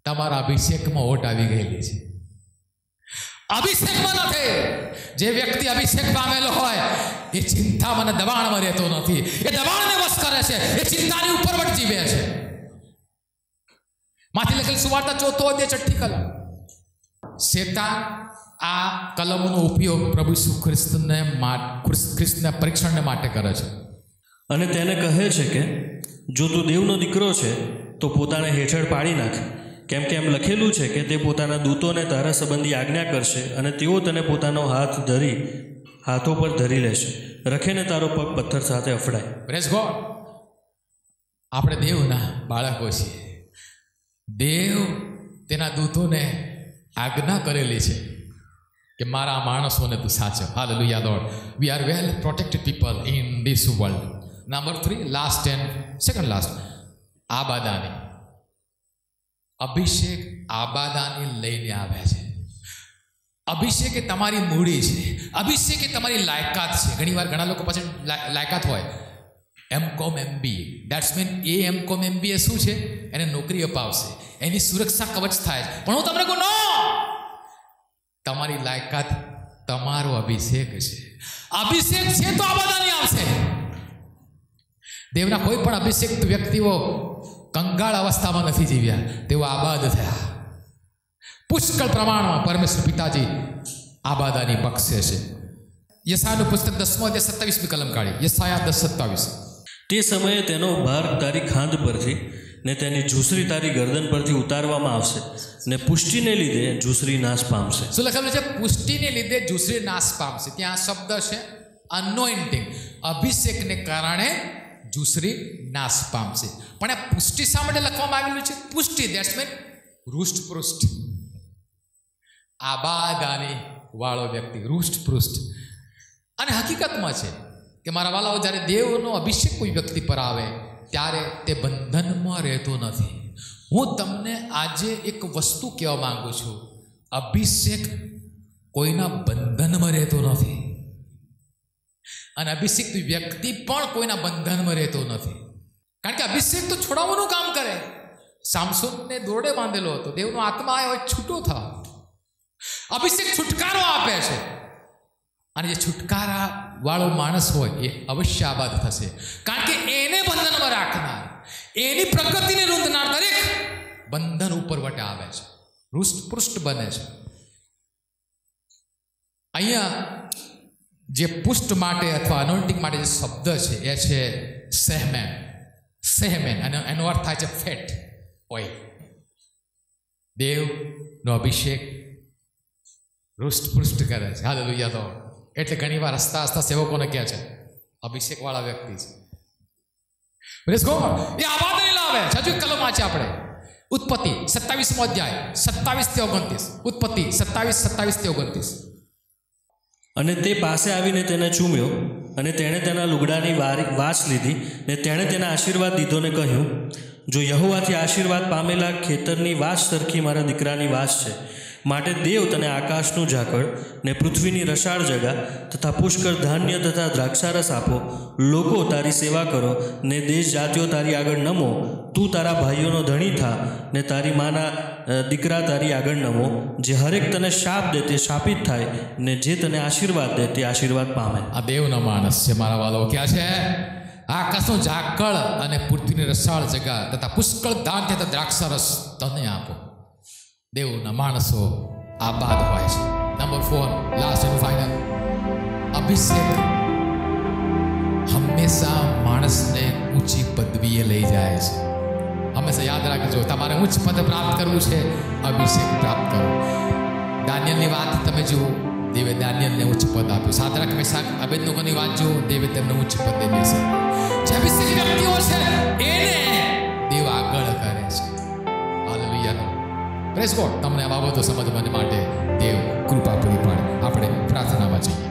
તમારા અભિષેકમાં ઓટ આવી ગયેલી છે. અભિષેકમાં નથી. જે વ્યક્તિ અભિષેક પામેલો હોય એ ચિંતામાં અને દબાણમાં રહેતો નથી. એ દબાણને વશ કરે છે, એ ચિંતાની ઉપર વટ જીવે છે. માથી લખેલ સુવાર્તા 4 અધ્યાય 6 કલમ. શેતાન આ કલમનો ઉપયોગ પ્રભુ ઈસુ ખ્રિસ્તના પરીક્ષણને માટે કરે છે. અને તેને કહે છે કે જો તું દેવનો દીકરો છે તો પોતાને હેઠળ પાડી નાખ, કેમ કે એમ લખેલું છે કે તે પોતાના દૂતોને તારા સંબંધી આજ્ઞા કરશે, અને તેઓ તને પોતાનો હાથો પર ધરી લેશે, રખેને તારો પગ પથ્થર સાથે અફડાય. Praise God. આપણે દેવના બાળકો છીએ. દેવ તેના દૂતોને આજ્ઞા કરેલી છે કે મારા માણસોને તું સાચવ. Hallelujah Lord. We are well protected people in this world. Number 3, last and second last, આબાદાની. અભિષેક આબાદાની લઈને આવ્યા છે. અભિષેક એ તમારી મૂડી છે. અભિષેક એ તમારી લાયકાત છે. ઘણી વાર ઘણા લોકો પાસે લાયકાત હોય, M.Com MBA, that's mean A M.Com MBA શું છે? એને નોકરી અપાવશે, એની સુરક્ષા કવચ થાય છે. પણ હું તમને કહું, નો, તમારી લાયકાત તમારો અભિષેક છે. અભિષેક છે તો આબાદાની આવશે. દેવના કોઈ પણ અભિષેક વ્યક્તિઓ કંગાળ અવસ્થામાં નથી જીવ્યા, તેઓ આબાદ થયા. પુષ્કળ પ્રમાણમાં પરમેશ્વર પિતાજી આબાદાની બક્ષે છે. યશાયાનું પુસ્તક 10 અધ્યાય 27મી કલમ કાઢી. યશાયા 10:27. તે સમયે તેનો ભાર તારી ખાંદ પરથી ને તેની ઝૂંસરી તારી ગરદન પરથી ઉતારવામાં આવશે, ને પુષ્ટિને લીધે ઝૂંસરી નાશ પામશે. શું લખેલું છે? પુષ્ટિને લીધે ઝૂંસરી નાશ પામશે. ત્યાં શબ્દ છે અનોઇન્ટિંગ. અભિષેકને કારણે ઝૂંસરી નાશ પામશે. પણ આ પુષ્ટિ શા માટે લખવામાં આવેલું છે? પુષ્ટિ, દેટ્સ મીન રૂષ્ટપૃષ્ઠ. આબાદાની વાળો વ્યક્તિ રૂષ્ટપૃષ્ઠ. અને હકીકતમાં છે કે મારા વાલાઓ, જ્યારે દેવનો અભિષેક કોઈ વ્યક્તિ પર આવે ત્યારે તે બંધનમાં રહેતો નથી. હું તમને આજે એક વસ્તુ કહેવા માંગુ છું, અભિષેક કોઈના બંધનમાં રહેતો નથી, અને અભિષેક વ્યક્તિ પણ કોઈના બંધનમાં રહેતો નથી. કારણ કે અભિષેક તો છોડાવવાનું કામ કરે. સામસોનને દોરડે બાંધેલો હતો, દેવનો આત્મા આવ્યો, છૂટો થયો. અભિષેક છુટકારો આપે છે, અને જે છુટકારા વાળો માણસ હોય એ અવશ્ય આબાદ થશે, કારણ કે એને બંધનમાં રાખનાર, એની પ્રગતિને રૂંધનાર દરેક બંધન ઉપર વટે આવે છે, પૃષ્ઠ બને છે. અહીંયા જે પુષ્ટ માટે અથવા અનોઇન્ટિંગ માટે જે શબ્દ છે એ છે સેહમેન. સેહમેન અને એનો અર્થ થાય છે ફેટ ઓઇલ. દેવનો અભિષેક પૃષ્ઠ કરે છે. હાલેલુયા. તો એટલે ઘણી વાર હસતા સેવકોને કહે છે અભિષેક વાળા વ્યક્તિ છે. એ આબાદને લાવે છે. હજુ કલમમાં છે આપણે ઉત્પત્તિ 27મો અધ્યાય 27-29. ઉત્પત્તિ 27-27-29. અને તે પાસે આવીને તેને ચૂમ્યો, અને તેણે તેના લુગડાની વાસ લીધી, ને તેણે તેના આશીર્વાદ દીધો ને કહ્યું, જો યહોવાથી આશીર્વાદ પામેલા ખેતરની વાસ સરખી મારા દીકરાની વાસ છે, માટે દેવ તને આકાશનું ઝાકળ ને પૃથ્વીની રસાળ જગા તથા પુષ્કળ ધાન્ય તથા દ્રાક્ષારસ આપો. લોકો તારી સેવા કરો ને દેશ જાતિઓ તારી આગળ નમો. તું તારા ભાઈઓનો ધણી થા ને તારી માના દીકરા તારી આગળ નમો. જે હરેક તને શાપ દે તે શાપિત થાય, ને જે તને આશીર્વાદ દે તે આશીર્વાદ પામે. આ દેવનો માણસ છે મારા વાલો. ક્યાં છે? આકાશનું ઝાકળ અને પૃથ્વીની રસાળ જગા તથા પુષ્કળ ધાન્ય તથા દ્રાક્ષારસ તને આપો. દેવના માણસો આબાદ હોય છે. નંબર 4, લાસ્ટ એન્ડ ફાઇનલ, અભિષેક હંમેશા માણસને ઊંચી પદવીએ લઈ જાય છે. હંમેશા યાદ રાખજો, તમારે ઉચ્ચ પદ પ્રાપ્ત કરવું છે, અભિષેક પ્રાપ્ત કરો. દાનિયેલની વાત તમે જુઓ, દેવે દાનિયેલને ઉચ્ચ પદ આપ્યું. સાદરાક મેશાક અબેદનગોની વાત જુઓ, દેવે તેમને ઉચ્ચ પદે બેસાડ્યા. જે અભિષેક વ્યક્તિઓ છે એને દેવ આગળ કરે છે. હાલેલુયા. Praise God. તમને આ બાબતો સમજવા માટે દેવ કૃપા પૂરી પાડે. આપણે પ્રાર્થનામાં જઈએ.